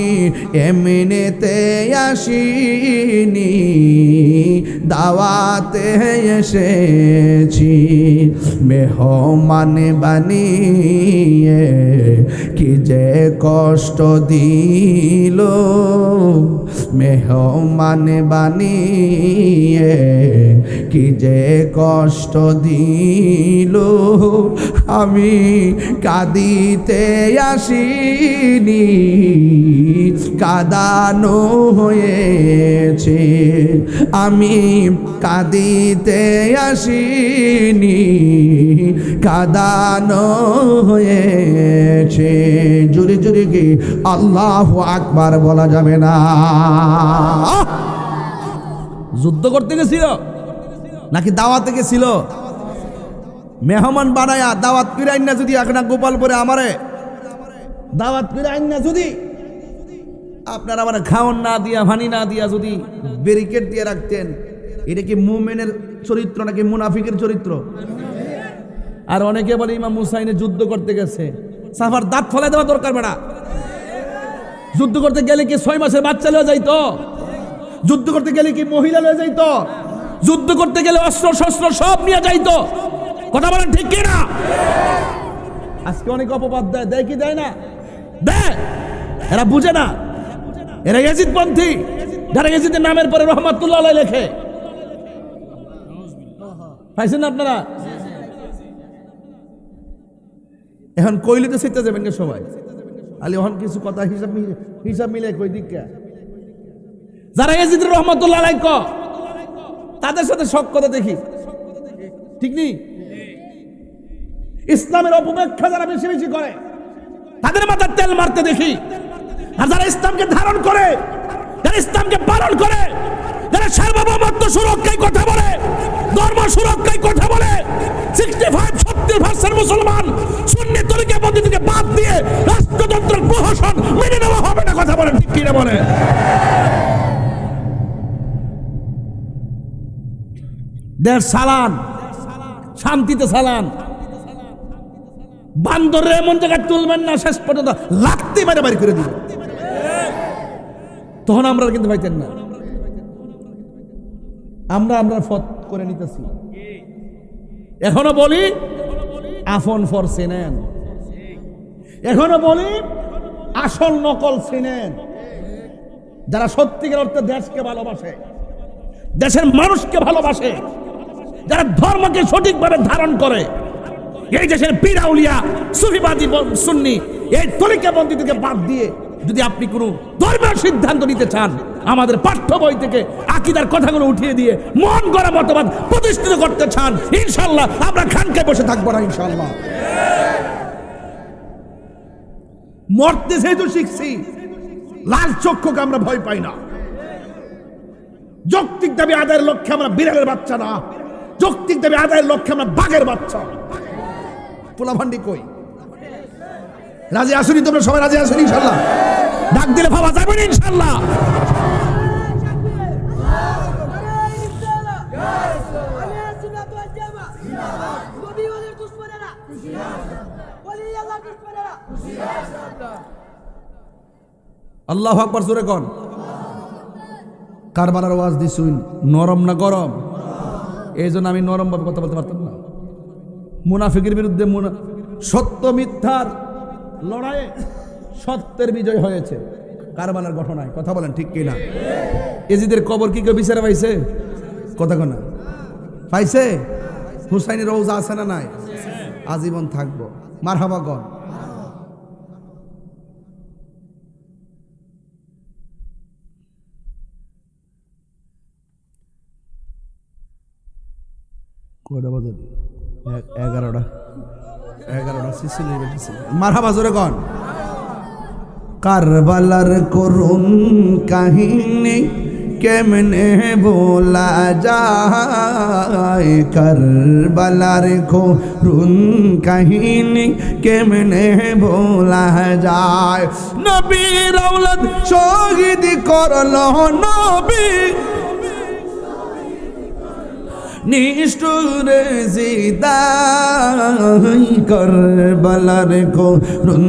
Speaker 1: এমনিতে আসিনি দাওয়াতে এসেছি মেহমান বানিয়ে কি যে কষ্ট দিল মেহমান বানিয়ে কি যে কষ্ট দিল আমি কাঁদিতে আসিনি কাঁদানো হয়েছে আমি কাঁদিতে আসিনি কাঁদানো হয়েছে জুড়ে জুড়ে কি আল্লাহু আকবার বলা যাবে না যুদ্ধ করতে গেছিল নাকি দাওয়াতে গেছিল মেহমান বানায়া দাওয়াত করে আইন না যদি এখন গোপালপুরে আমারে দাওয়াত করে আইন না যদি আপনারা আমার খাওয়ান না দিয়া ভানি না দিয়া যদি ব্যারিকেড দিয়ে রাখতেন এটা কি মুমিনের চরিত্র নাকি মুনাফিকের চরিত্র আর অনেকে বলে ইমাম হুসাইনে যুদ্ধ করতে গেছে সাফার দাঁত ফলাই দেওয়া দরকার বেড়া যুদ্ধ করতে গেলে কি 6 মাসের বাচ্চা লয়ে যাইতো যুদ্ধ করতে গেলে কি মহিলা লয়ে যাইতো যুদ্ধ করতে গেলে অস্ত্র শস্ত্র সব নিয়ে যাইতো কথা বলেন ঠিক কি না আজকে অনেক অপবাদ দেয় কি দেয় না দেয় এরা বুঝে না এরা ইয়াজিদপন্থী যারা ইয়াজিদের নামের পরে রহমাতুল্লাহ আলাইহি লেখে পাইছেন না আপনারা এখন কইলে তো সেটা যাবেন সবাই আলি এখন কিছু কথা হিসাব মিলে কই দিক যারা ইয়াজিদের রহমাতুল্লাহ আলাইহি তাদের সাথে শক কথা দেখি ঠিক নেই ইসলামের অপব্যাখ্যা যারা বেশি বেশি করে তাদের মাথায় তেল মারতে দেখি আর যারা ইসলামকে ধারণ করে যারা ইসলামকে পালন করে যারা সার্বভৌমত্ব সুরক্ষায় কথা বলে ধর্ম সুরক্ষায় কথা বলে 65-70% মুসলমান সুন্নি তরিকা পদ্ধতিকে বাদ দিয়ে রাষ্ট্রযন্ত্রের প্রহসন মেনে নেওয়া হবে না কথা বলে ঠিক কিনা বলে দেড় সালান শান্তিতে সালান বান্দরে এমন জায়গায় তুলবেন না শেষ পর্যন্ত লাগতে মেরে বাড়ি করে দিবেন তখন আমরা কিন্তু পাইতেন না আমরা ফত করে নিতেছি এখনো বলি আফন ফর চিনেন এখনো বলি আসল নকল চিনেন যারা সত্যিকার অর্থে দেশকে ভালোবাসে দেশের মানুষকে ভালোবাসে যারা ধর্মকে সঠিকভাবে ধারণ করে এই দেশের পীর আউলিয়া সুফিবাদী সুন্নি এই তরিকাবন্দী থেকে বাদ দিয়ে যদি আপনি কোনো ধর্মের সিদ্ধান্ত নিতে চান আমাদের পাঠ্য বই থেকে আকীদার কথাগুলো উঠিয়ে দিয়ে মন গড়া মতবাদ প্রতিষ্ঠিত করতে চান ইনশাআল্লাহ আমরা খানকায় বসে থাকবো না ইনশাআল্লাহ মরতে সেই তো শিখছি লাল চক্ষুকে আমরা ভয় পাই না যৌক্তিক দাবি আদায়ের লক্ষ্যে আমরা বিড়ালের বাচ্চা না যৌক্তিক দাবি আদায়ের লক্ষ্যে আমরা বাঘের বাচ্চা পোলাভান্ডি কই রাজি আসুনি তোমরা সবাই রাজি আসুনি ইনশাআল্লাহ ডাক দিলে ভাবা যাবে না ইনশাআল্লাহ আল্লাহু আকবার জোরে কোন কারবালার ওয়াজ দিছুন নরম না গরম এই জন্য আমি নরম ভাবে কথা বলতে পারতাম না মুনাফিকের বিরুদ্ধে সত্য মিথ্যার লড়াইয়ে সত্যের বিজয় হয়েছে কারবালার ঘটনায়, কথা বলেন ঠিক কিনা? এজিদের কবর কি কেউ বিচারে পাইছে? কথা কোনা পাইছে? হুসাইনের রওজা আছে না নাই? আজীবন থাকবো। মারহাবা গণ। কয়টা বাজে? 11টা। মারহাবা জোরে গণ। কারবালার করুণ কাহিনী কেমনে বলা যায়, কারবালার করুণ কাহিনী কেমনে বলা যায়। নবীর আওলাদ শহীদ করলো নবী নিষ্ঠুর জিদাই, কারবালার করুণ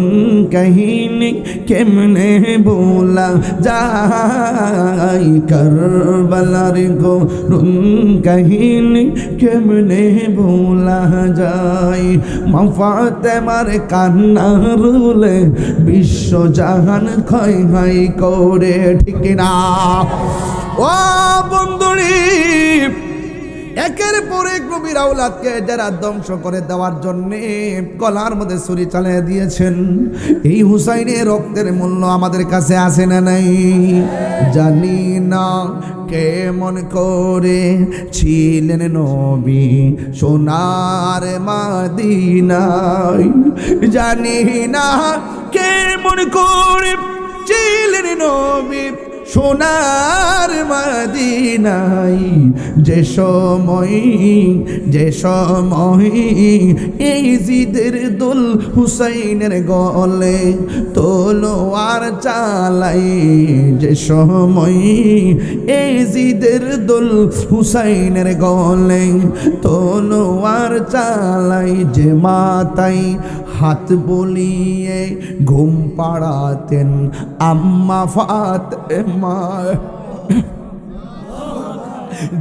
Speaker 1: কাহিনী কেমনে বলা যায়, কারবালার করুণ কাহিনী কেমনে বলা যায়। মা ফাতেমার কান্না রুলে বিশ্ব জাহান ক্ষয় হাই করে, ঠিক না? ও বন্ধুরি, একের পর এক নবীর আওলাদকে যারা ধ্বংস করে দেওয়ার জন্য গলার মধ্যে ছুরি চালিয়ে দিয়েছেন, এই হুসাইনের রক্তের মূল্য আমাদের কাছে আছে না নাই? জানি না কেমন করে ছিলেন নবী সোনার মদিনায়, জানি না কেমন করে ছিলেন নবী সোনার মদিনায়। যে সময় এই জিদের দুল হুসাইনের গলে তলোয়ার চালাই, যে সময় এই জিদের দুল হুসাইনের গলে তলোয়ার চালাই, যে মাতাই হাত বলিয়ে ঘুম পাড়াতেন আম্মা ফাতেমা,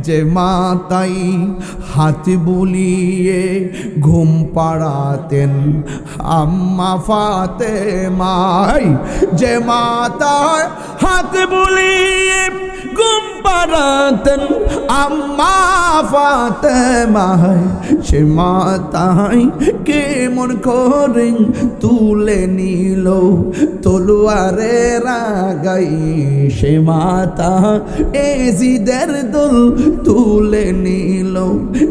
Speaker 1: যে মাতাই হাত বুলিয়ে ঘুম পাড়াতেন আম্মা ফাতেমাই, যে মাতার হাত বুলিয়ে ঘুম পাড়াতেন আম্মা ফাতেমাই, সে মাতাই কেমন করে তুলে নিল তলোয়ারে রাগাই, সে মাতা এজিদের দুল তুলে নিল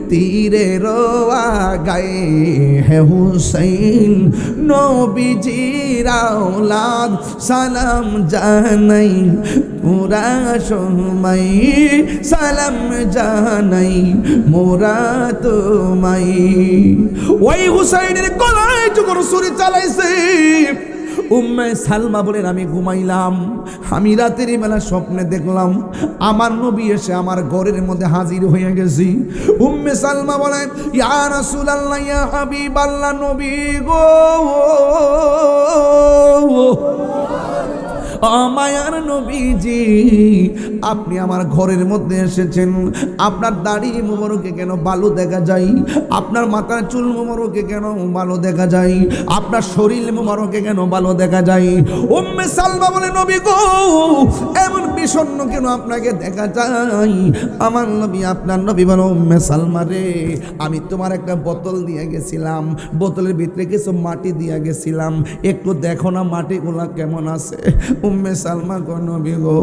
Speaker 1: তীরের আগায়। হে হুসাইন নবীজির আওলাদ সালাম জানাই, মোরা সময় সালাম জানাই মোরা তোমায়। ওই হুসাইনের গলায় যখন ছুরি চালাইছে, উম্মে সালমা বলেন আমি ঘুমাইলাম, আমি রাতের বেলা স্বপ্নে দেখলাম আমার নবী এসে আমার ঘরের মধ্যে হাজির হয়ে গেছি। উম্মে সালমা বলেন ইয়া রাসূলুল্লাহ ইয়া হাবিবাল্লাহ, নবী গো মায়ার নবীজি, আপনি আমার ঘরের মধ্যে এসেছেন, আপনার দাড়ি মোবারকে কেন বালু দেখা যায়, আপনার মাথার চুল মোবারকে কেন বালু দেখা যায়, আপনার শরীর মোবারকে কেন বালু দেখা যায়। উম্মে সালমা বলে নবী গো এমন বিষণ্ণ কেন আপনাকে দেখা যায়? আমার নবী, আপনার নবী বলে উম্মে সালমা রে, আমি তোমার একটা বোতল দিয়ে গেছিলাম, বোতলের ভিতরে কিছু মাটি দিয়ে গেছিলাম, একটু দেখো না মাটিগুলা কেমন আছে। উম্মে সালমা গো নবী গো,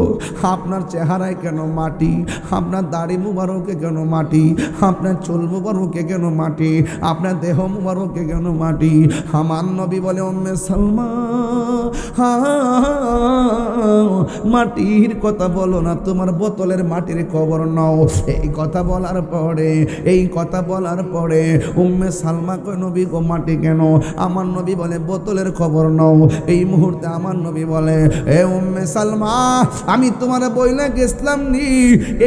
Speaker 1: আপনার চেহারায় কেন মাটি, আপনার দাড়ি মুবারকে কেন মাটি, আপনার চুল মুবারকে কেন মাটি, আপনার দেহ মুবারকে কেন মাটি? আমার নবী বলে উম্মে সালমা মাটির কথা বলো না, তোমার বোতলের মাটির খবর নাও। এই কথা বলার পরে উম্মে সালমা কয় নবী গো মাটি কেন? আমার নবী বলে বোতলের খবর নাও। এই মুহূর্তে আমার নবী বলে এ উম্মে সালমা, আমি তোমার বইলা গেছিলাম নি,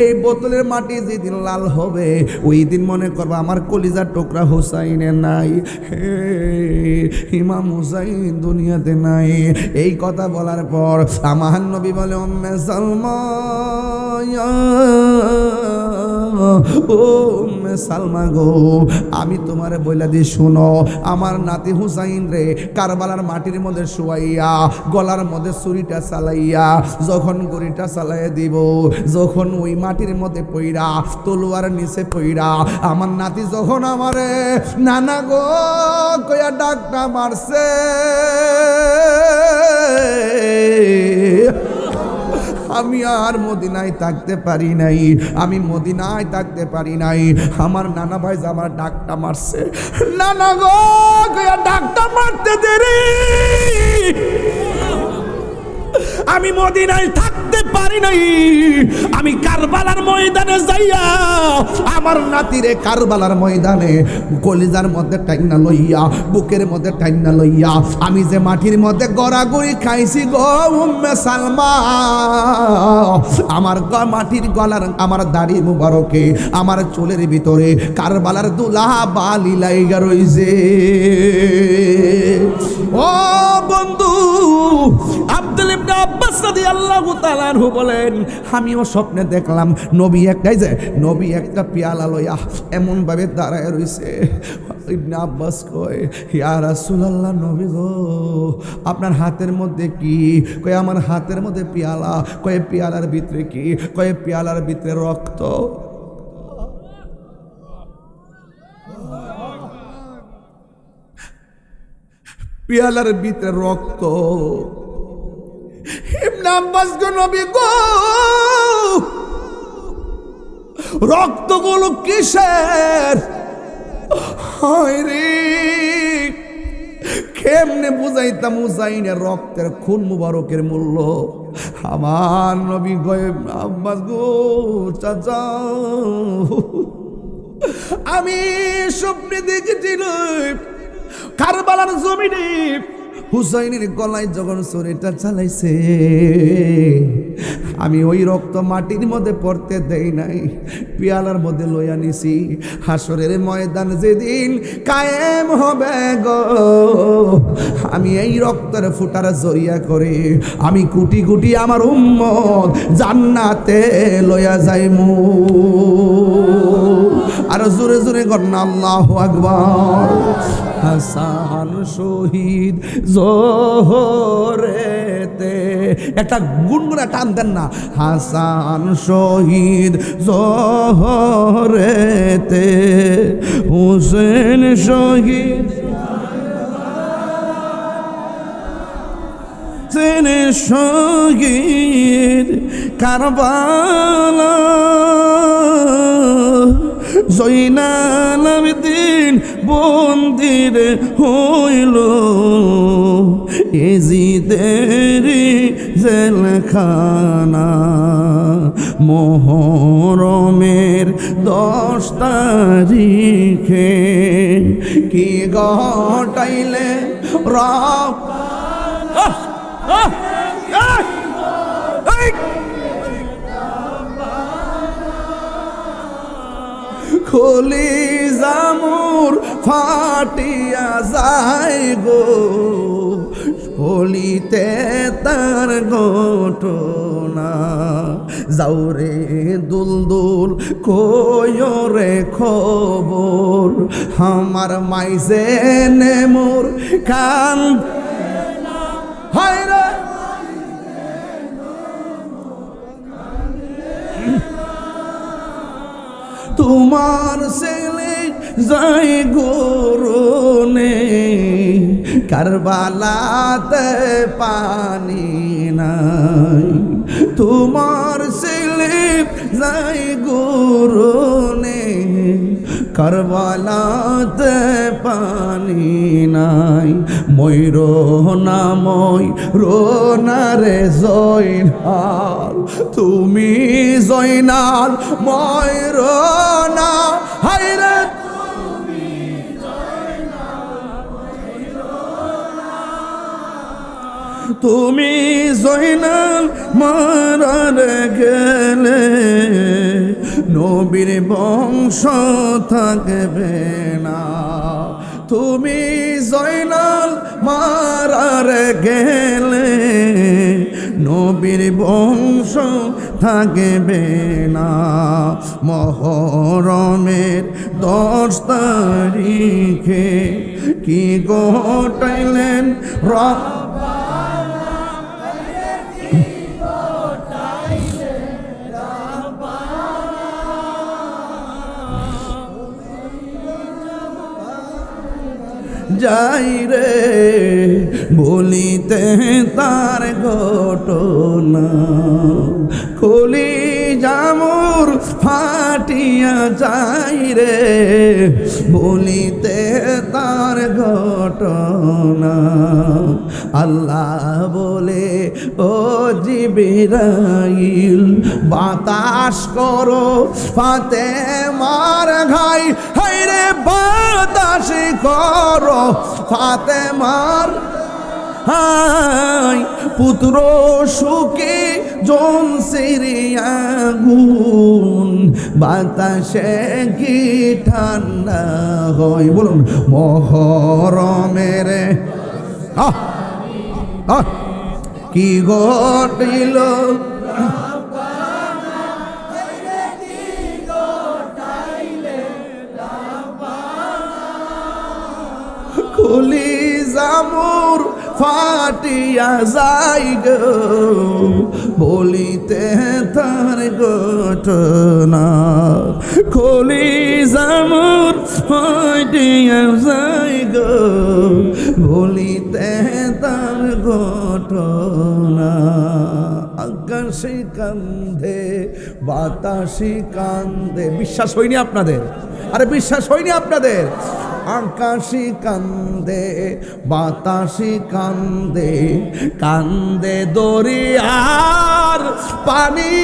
Speaker 1: এই বোতলের মাটি যেদিন লাল হবে ওই দিন মনে করবা আমার কলিজার টুকরা হুসাইনে নাই, ইমাম হুসাইন দুনিয়াতে নাই। এই কথা বলার পর আমার নবী বলে উম্মে সালমা ও উম্মে সালমা গো, আমি তোমারে বইলা দি শুনো, আমার নাতি হুসাইন রে কারবালার মাটির মধ্যে শুয়াইয়া গলার মধ্যে ছুরিটা চালাইয়া যখন গড়িটা চালাইয়া দিব, যখন ওই মাটির মধ্যে পইরা তলোয়ার নিচে পইরা আমার নাতি যখন আমারে নানা গো কইয়া ডাকটা মারছে, আমি আর মদিনায় থাকতে পারি নাই, আমি মদিনায় থাকতে পারি নাই। আমার নানা ভাই আমার ডাকটা মারছে, নানা গো কইয়া ডাকটা মারতে দেরি, আমি মদিনায় থাকতে পারি নাই। আমি কারবালার ময়দানে যাইয়া আমার নাতিরে কারবালার ময়দানে কলিজার মধ্যে টাইনা লইয়া বুকের মধ্যে টাইনা লইয়া আমি যে মাটির মধ্যে গড়াগড়ি খাইছি গো উম্মে সালমা, আমার মাটির গলার আমার দাড়ি মুবারকে আমার চুলের ভিতরে কারবালার দুলা বালি লাইগা রইছে। ও বন্ধু, আব্দুল ইবনে আব্বাস রাদিয়াল্লাহু তাআলা আনহু বলেন, আমিও স্বপ্নে দেখলাম নবী একটাই যে নবী একটা পেয়ালা লইয়া এমন ভাবে দাঁড়ায় রইছে। ইবনে আব্বাস কয়, ইয়া রাসূলুল্লাহ, নবী গো আপনার হাতের মধ্যে কি? কয় আমার হাতের মধ্যে পেয়ালা। কয় পেয়ালার ভিতরে কি? কয় পেয়ালার ভিতরে রক্ত। পেয়ালার ভিতরে রক্ত। ইবনে আব্বাস গো, নবী গো রক্তগুলো কিসের? হায় রে, কেমনে বুঝাইতাম হুসাইনের রক্তের খুন মুবারকের মূল্য। আমার নবী গয়ে আব্বাস গো, চাচা আমি স্বপ্নে দেখেছিলাম কারবালার জমিনে হুসাইনের গলায় যখন ছুরিটা চালাইছে, আমি ওই রক্ত মাটির মধ্যে পড়তে দেই নাই, পেয়ালার মধ্যে লইয়া নিছি। হাসরের ময়দান যেদিন কায়েম হবে গো, আমি এই রক্তের ফুটার জড়িয়া করে আমি কোটি কোটি আমার উম্মত জান্নাতে লইয়া যাইমু। আর জোরে জোরে গন্না আল্লাহু আকবার। হাসান শহীদ জোহরেতে, একটা গুনগুনা টান দেন না। হাসান শহীদ জোহরেতে, হুসেন শহীদ শহীদ কারবালা, জয়নাল আবেদিন বন্দির হইল এজিদেরি জেলখানা। মোহরমের 10 তারিখে কি ঘটাইলে রব খলি জামুর ফাটিয়া যায় গো, হলিতে তার ঘটনা। যাওরে দুলদুল কয়রে খবর, আমার মাইজে নে মোর কান হয় রে। তোমার ছেলে যাই গরনে, কারবালাতে পানি নাই। তোমার ছেলে যাই গরনে, কারবালাতে পানি নাই। ময়ূর না ময়ূর না রে জয়নাল, তুমি জয়নাল ময়ূর না। হায় রে তুমি জয়নাল মারার গেলে, নবীর বংশ থাকবে না। তুমি জয়নাল মারার গেলে, নবীর বংশ থাকবে না। মহরমের 10 তারিখে কি ঘটাইলেন যাই রে বলিতে তার ঘটনা, কলি জামুর ফাটিয়া যাই রে বলিতে তার ঘটনা। আল্লাহ বলে ও জিবরাইল বাতাস করো ফাতেমার ঘাই, হায় রে বাতাস করো ফাতেমার হাই, পুত্র সুখে জন সিরিয়াগুন বাতাসে কি ঠান্ডা হয়। বলুন মহরমের কি ঘটিল কলি জামুর ফাটিয়া যাই গো বলিতে তার ঘটনা, কলি জামুর ফাটিয়া যাই গো বলিতে তার ঘটনা। আকাশে কান্দে বাতাসে কান্দে, বিশ্বাস হয়নি আপনাদের? আরে বিশ্বাস হয়নি আপনাদের? আকাশে কান্দে বাতাসে কান্দে, কান্দে দরিয়ার পানি,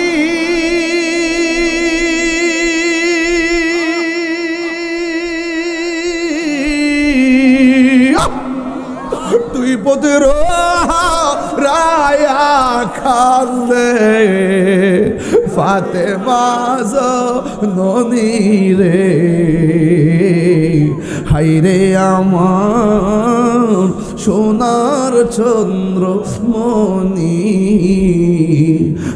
Speaker 1: তুই পদের রায়া কান্দে ফাতেমা ননি রে, হাইরে আমার সোনার চন্দ্র মনি,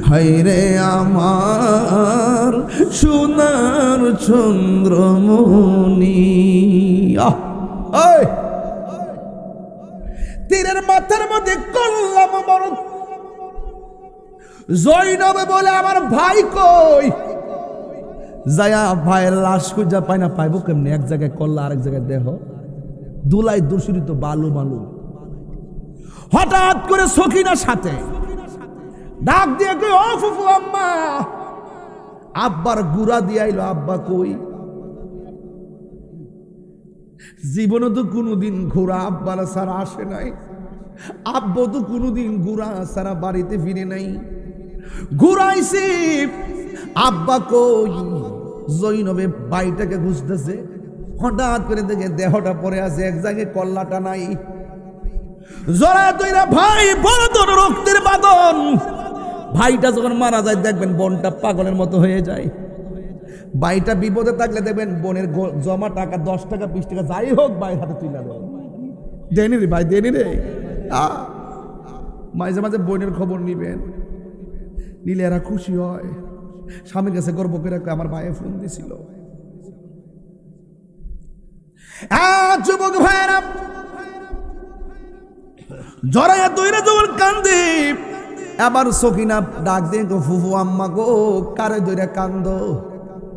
Speaker 1: হাইরে আমার সোনার চন্দ্র মনি। তীরের মাথার মধ্যে করলাম মরণ, জৈনব বলে আমার ভাই কই, যায়া ভাইয়ের লাশ খুঁজা পায় না, পাইবো কেমনে? এক জায়গায় কল্লা আরেক জায়গায় দেহ, দুলাই দূষিত বালু মালু। হঠাৎ করে সখিনার সাথে ডাক দিয়ে কই, ও ফুফু আম্মা, আব্বার গুড়া দিয়ে আইলো, আব্বা কই? জীবনে তো কোনোদিন ঘোড়া আব্বার সারা আসে নাই, আব্বু তো কোনোদিন ঘোড়া সারা বাড়িতে ফিরে নাই। ঘুরাইছি আব্বা কই? জৈনবে ভাইটাকে খুঁজতেছে, হঠাৎ করে দেখে দেহটা পড়ে আছে এক জায়গায়, কল্লাটা নাই। জড়ায় তৈরা ভাই বড় রক্তের বাঁধন। ভাইটা যখন মারা যায় দেখবেন বোনটা পাগলের মতো হয়ে যায়। ভাইটা বিপদে থাকলে দেখবেন বোনের জমা টাকা 10 টাকা 20 টাকা যাই হোক ভাইয়ের হাতে তুলে দেয়, দেনি রে ভাই দেনি রে। মাঝে মাঝে বোনের খবর নিবেন, নিলে এরা খুশি হয়। স্বামীর কাছে গর্ব করে আমার ভাইয়ে ফোন দিছিল। যুবক ভাইয়েরা জড়াইয়া দইরা যখন কান্দে, আবার সখিনা ডাক দিয়ে গো, ফুফু আম্মা গো, কারে দইরা কান্দ?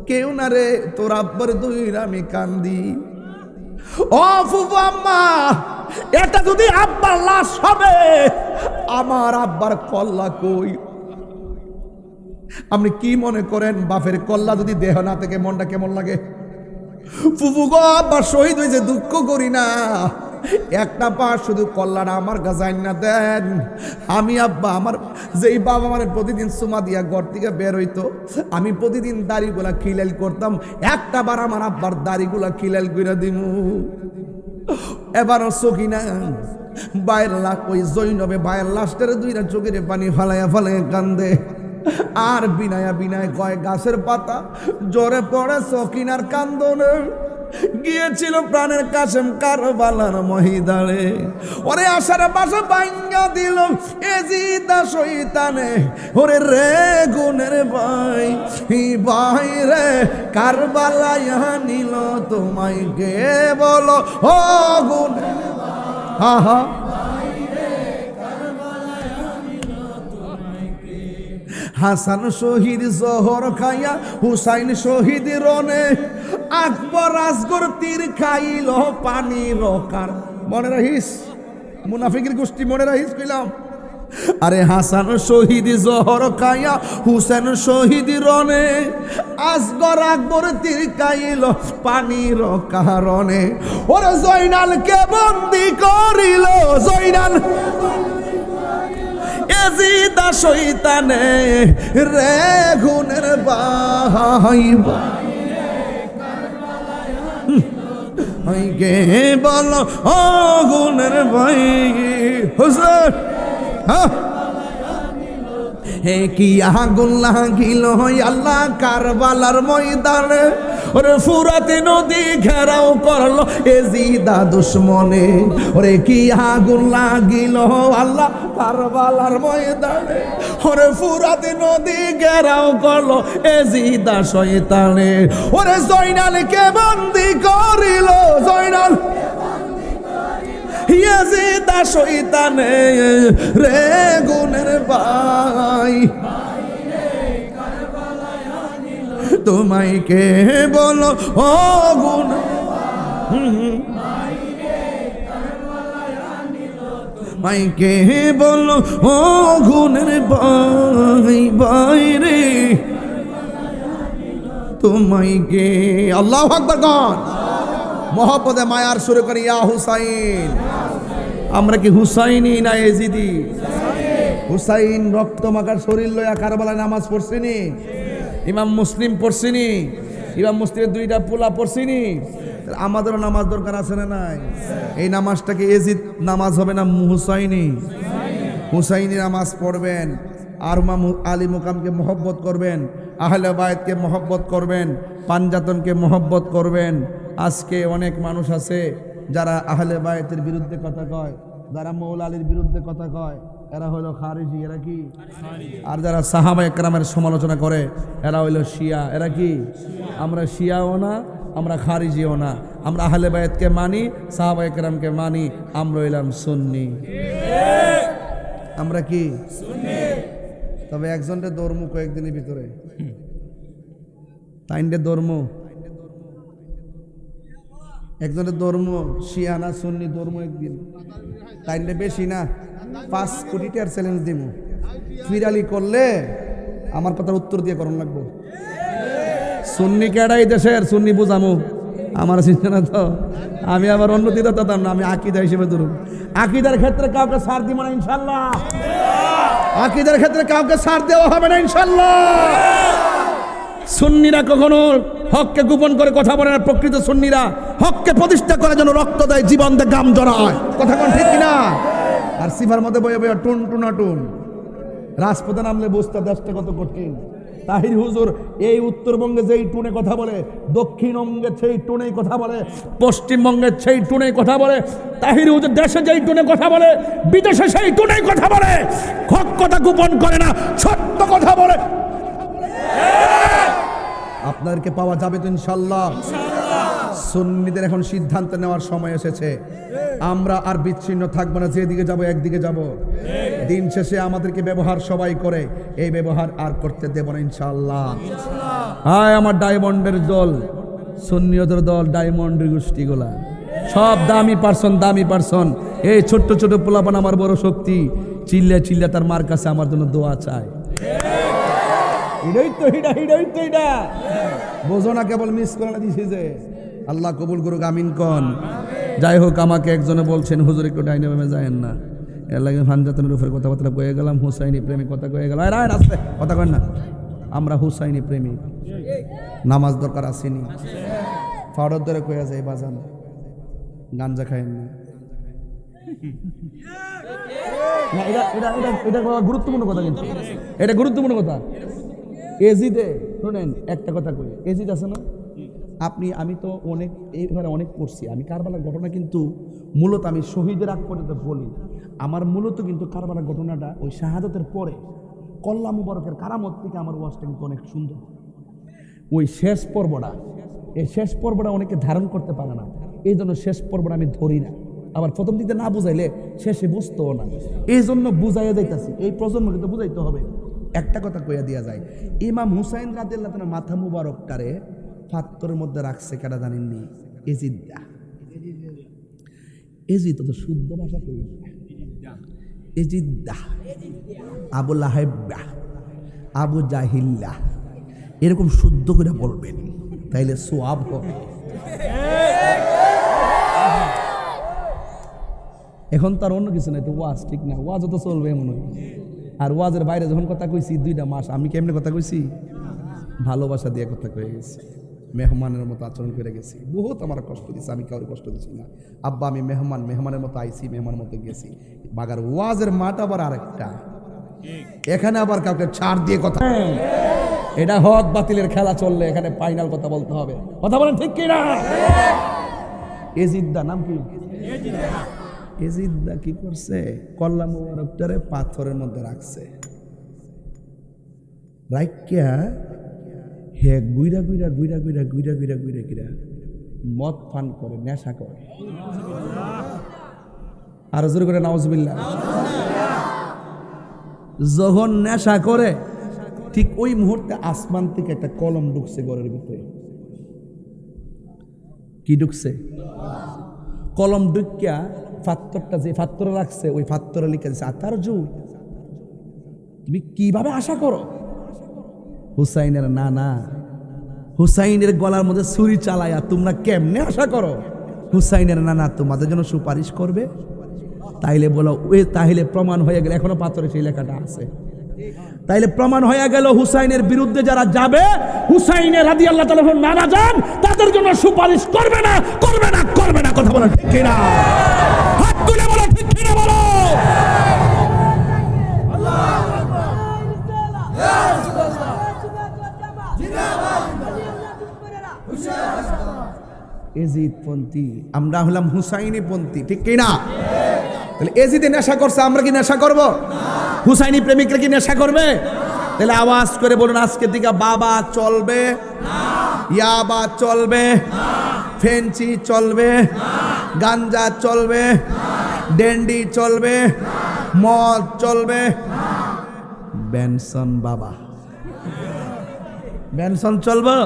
Speaker 1: কেউ না রে, তোর আব্বার দইরা আমি কান্দি। ও ফুফু আম্মা, এটা যদি আব্বার লাশ হবে, আমার আব্বার কল্লা কই? আপনি কি মনে করেন বাপের কল্লা যদি দেহ না থেকে মনটা কেমন লাগে? ফুফু গো, আব্বা শহীদ হয়েছে, দুঃখ করি না, একটা পা শুধু কল্লাটা আমার কাছে না দেন। আমি আব্বা, আমার যেই বাবা আমার প্রতিদিন সুমা দিয়া ঘর থেকে বের হইতো, আমি প্রতিদিন দাড়িগুলা খিলাল করতাম, একটা বার আমার আব্বার দাড়িগুলা খিলাল করে দিমু। এবারও সখিনা বাইর লাশ, ওই জৈনবে বাইর লাশটারে দুইটা চোখের পানি ফালাইয়া ফালাইয়া কান্দে। আর বিনায়া বিনায় কয় গাছের পাতা জোরে পড়ে সখিনার কান্দনে। গিয়েছিল প্রাণের কাসেম কারবালার ময়দানে। ওরে আশার বাসা ভাঙ্গা দিল এজিদা শয়তানে। ওরে রে গুণের ভাই ভাই রে কারবালায় নিল তোমায় কে বলো ও গুণ। হা হা হাসান শহীদ জহর খাইয়া হুসাইন শহীদ রনে। আকবর আসগর তীর খাইল পানির কার। মনে রাখিস মুনাফিকের গোষ্ঠী, মনে রাখিস কইলাম। আরে হাসান শহীদ জহর খাইয়া হুসেন শহীদ রনে। আসগর আকবর তীর খাইল পানির কারণে। ওরে জয়নালকে বন্দি করিল জয়নাল এজিদা শয়তানে। রে গুণের ভাই ভাই গে বলো ও গুণের ভাই হুসেন। হে কি আগুন লাগিল আল্লাহ কারবালার ময়দানে। ওরে ফুরাতে নদী ঘেরাও করলো এজিদা দুশ্মনে। ওরে কি আগুন লাগিল আল্লাহ কারবালার ময়দানে। ওরে ফুরাতে নদী ঘেরাও করলো এজিদা শয়তানে। ওরে জয়নালকে বন্দি করিল জয়নাল এজিদা শয়তানে। রে গুণের ভাই তোমায় কে বলো ও গুণ। মাইকে বলো ও গুণের ভাই ভাই রে তোমায় কে। আল্লাহু আকবার গান মহব্বতে মায়ার শুরু করি ইয়া হুসাইন। আমরা কি হুসাইনি না এজিদি? হুসাইন রক্ত মাখার শরীর লইয়া কারবালায় নামাজ পড়ছিনি, ইমাম মুসলিম পড়ছিনি, ইমাম মুসলিমের দুইটা পোলা পড়ছিনি। আমাদেরও নামাজ দরকার আছে না নাই? এই নামাজটাকে এজিদ নামাজ হবে না হুসাইনি? হুসাইনি নামাজ পড়বেন আর আলী মুকামকে মহব্বত করবেন, আহলে বায়তকে মহব্বত করবেন, পাঞ্জাতনকে মহব্বত করবেন। আজকে অনেক মানুষ আছে যারা আহলে বায়তের বিরুদ্ধে কথা কয়, যারা মৌলা আলীর বিরুদ্ধে কথা কয়, এরা হলো খারিজি। এরা কি? আর যারা সাহাবা একরামের সমালোচনা করে এরা হইলো শিয়া। এরা কি? আমরা শিয়াও না, আমরা খারিজিও না। আমরা আহলে বায়তকে মানি, সাহাবা একরামকে মানি। আমরা হইলাম সুন্নি। আমরা কি? তবে একজনের ধর্ম কয়েকদিনের ভিতরে, তাইনটে ধর্ম, একজনের ধর্ম শিয়া না সুন্নি ধর্ম একদিন তাইনটে বেশি না 5 কোটি টাকার চ্যালেঞ্জ দিব। ফিরালি করলে আমার কথার উত্তর দিয়ে করণ লাগবো। সুন্নি কেডাই দেশের সুন্নি বুঝামু আমার চিন্তা না তো। আমি আবার অন্য দিতে তাতাম না, আমি আকিদা হিসেবে ধরুন। আকিদার ক্ষেত্রে কাউকে ছাড় দিব না ইনশাল্লাহ। আকিদার ক্ষেত্রে কাউকে ছাড় দেওয়া হবে না ইনশাল্লাহ। সুন্নিরা কখনো হককে গোপন করে কথা বলে না। প্রকৃত সুন্নিরা হককে প্রতিষ্ঠা করার জন্য রক্ত দেয়, জীবন দেয়, গাম জড়ায়। কথা কোন ঠিক কিনা? আর সিফার মধ্যে বয়ে বয়ে টুন টুনা টুন। রাজপথে নামলে বুঝতে দেশটা কত কঠিন। তাহির হুজুর এই উত্তরবঙ্গে যেই টুনে কথা বলে, দক্ষিণবঙ্গে সেই টুনেই কথা বলে, পশ্চিমবঙ্গে সেই টুনেই কথা বলে। তাহির হুজুর দেশে যেই টুনে কথা বলে, বিদেশে সেই টুনেই কথা বলে। হক কথা গোপন করে না, সত্য কথা বলে। আপনাদেরকে পাওয়া যাবে তো ইনশাল্লাহ। সুন্নিদের এখন সিদ্ধান্ত নেওয়ার সময় এসেছে। আমরা আর বিচ্ছিন্ন থাকবো না, যেদিকে যাব একদিকে যাব। দিন শেষে আমাদেরকে ব্যবহার সবাই করে, এই ব্যবহার আর করতে দেব না ইনশাল্লাহ। হায় আমার ডায়মন্ডের দল, সুন্নিয়তের দল, ডায়মন্ডের গোষ্ঠীগুলা সব দামি পার্সন, দামি পার্সন। এই ছোট্ট ছোট পোলাপান আমার বড় শক্তি। চিল্লে চিল্লে তার মার কাছে আমার জন্য দোয়া চায়। বোঝো না, কেবল মিস করে দিছি যে। আল্লাহ কবুল করুক, আমিন কন। যাই হোক, আমাকে একজনে বলছেন হুজুর একটু ডাইনামে যায়েন না, এর লাগে ফানজাতনের উপরে কথাবার্তা কয়ে গেলাম। হুসাইনি প্রেমিক কথা কয়ে গেলাম। রাস্তায় কথা কয় না, আমরা হুসাইনি প্রেমিক। নামাজ দরকার আসেনি, ফাওয়ার ধরে কয়ে যায় বাজান গাঞ্জা খায়েন না। এটা গুরুত্বপূর্ণ কথা, কিন্তু এটা গুরুত্বপূর্ণ কথা। এজিদে শুনেন একটা কথা কই, এজিদ আছে না, আমি তো এবারে অনেক পড়ছি, আমি কারবালার ঘটনা কিন্তু মূলত আমি শহীদের আগ পর্যন্ত বলি। আমার মূলত কিন্তু কারবালার ঘটনাটা ওই শাহাদাতের পরে কল্লা মুবারকের কারামত থেকে আমার ওয়াজটা কিন্তু অনেক সুন্দর। ওই শেষ পর্বটা অনেকে ধারণ করতে পারে না, এই জন্য শেষ পর্বটা আমি ধরি না। আবার প্রথম দিকে না বুঝাইলে শেষে বুঝতেও না, এই জন্য বুঝাইয়া যাইতাছি। এই প্রজন্মকে তো বুঝাইতে হবে। একটা কথা কইয়া দিয়া যায়, ইমাম হুসাইন রাদিয়াল্লাহু তাআলা মাথা মুবারকটারে পাথরের মধ্যে রাখছে কেডা জানেননি? এজিদ তো শুদ্ধ ভাষা কই, এজিদ্দা, আবু লাহাইব্বা, আবু জাহিল্লা, এরকম শুদ্ধ করে বলবেন, তাইলে সোয়াব হবে। এখন তার অন্য কিছু নাই, তো ওয়াজ ঠিক না, ওয়াজও তো চলবে মনে হয়। আর ওয়াজের বাইরে যখন কথা কইছি 2টা মাস, আমি কেমনে কথা কইছি? ভালোবাসা দিয়ে কথা কয়ে গেছি, মেহমানের মতো আচরণ করে গেছি। বহুত আমার কষ্ট দিচ্ছে, আমি কাউকে কষ্ট দিচ্ছি না। আব্বা আমি মেহমানের মতো আইছি, মেহমানের মতো গেছি। বাগার ওয়াজের মাঠ আবার আরেকটা, এখানে আবার কাউকে ছাড় দিয়ে কথা, এটা হক বাতিলের খেলা চললে এখানে ফাইনাল কথা বলতে হবে। কথা বলেন ঠিক কি না? এজিদ্দা নাম কি? এজিদ্দা কি করছে? কল্লা মুবারকটারে পাথরের মধ্যে রাখছে, রাখিয়া হে গুইরা মদ পান করে, নেশা করে। আর জোরে করে নাউজুবিল্লাহ। যখন নেশা করে ঠিক ওই মুহূর্তে আসমান থেকে একটা কলম ঢুকছে ঘরের ভিতরে। কি ঢুকছে? কলম ঢুকিয়া ফাত্তরটা যে ফাত্তরে রাখছে ওই ফাত্তরে লিখে দিচ্ছে, আতার জু তুমি কিভাবে আশা করো? হুসাইনের নানা হুসাইনের গলার মধ্যে ছুরি চালাইয়া তোমরা কেমনে আশা করো হুসাইনের নানা তোমাদের জন্য সুপারিশ করবে? তাইলে বলো তাইলে প্রমাণ হয়ে গেল, এখনো পাথরে সেই লেখাটা আছে। তাইলে প্রমাণ হয়ে গেল হুসাইনের বিরুদ্ধে যারা যাবে, হুসাইনের রাদিয়াল্লাহু তাআলা নানা যান, তাদের জন্য সুপারিশ করবে না। কথা বলো ঠিক কিনা? হাত তুলে বলো ঠিক কিনা বলো। এজিদ পন্থী, আমরা হলাম হুসাইনি পন্থী, ঠিক কিনা? তাহলে এজিদে নেশা করছে, আমরা কি নেশা করব? হুসাইনি প্রেমিকরা কি নেশা করবে? তাহলে আওয়াজ করে বলুন আজকের দিকে বাবা চলবে না, ইয়াবা চলবে না, ফেন্সি চলবে না, গাঞ্জা চলবে না, ডেন্ডি চলবে না, মদ চলবে না, বেনসন বাবা বেনসন চলবে।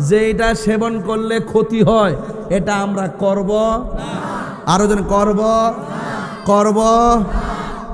Speaker 1: যেটা সেবন করলে ক্ষতি হয় এটা আমরা করব, আরো জন করব।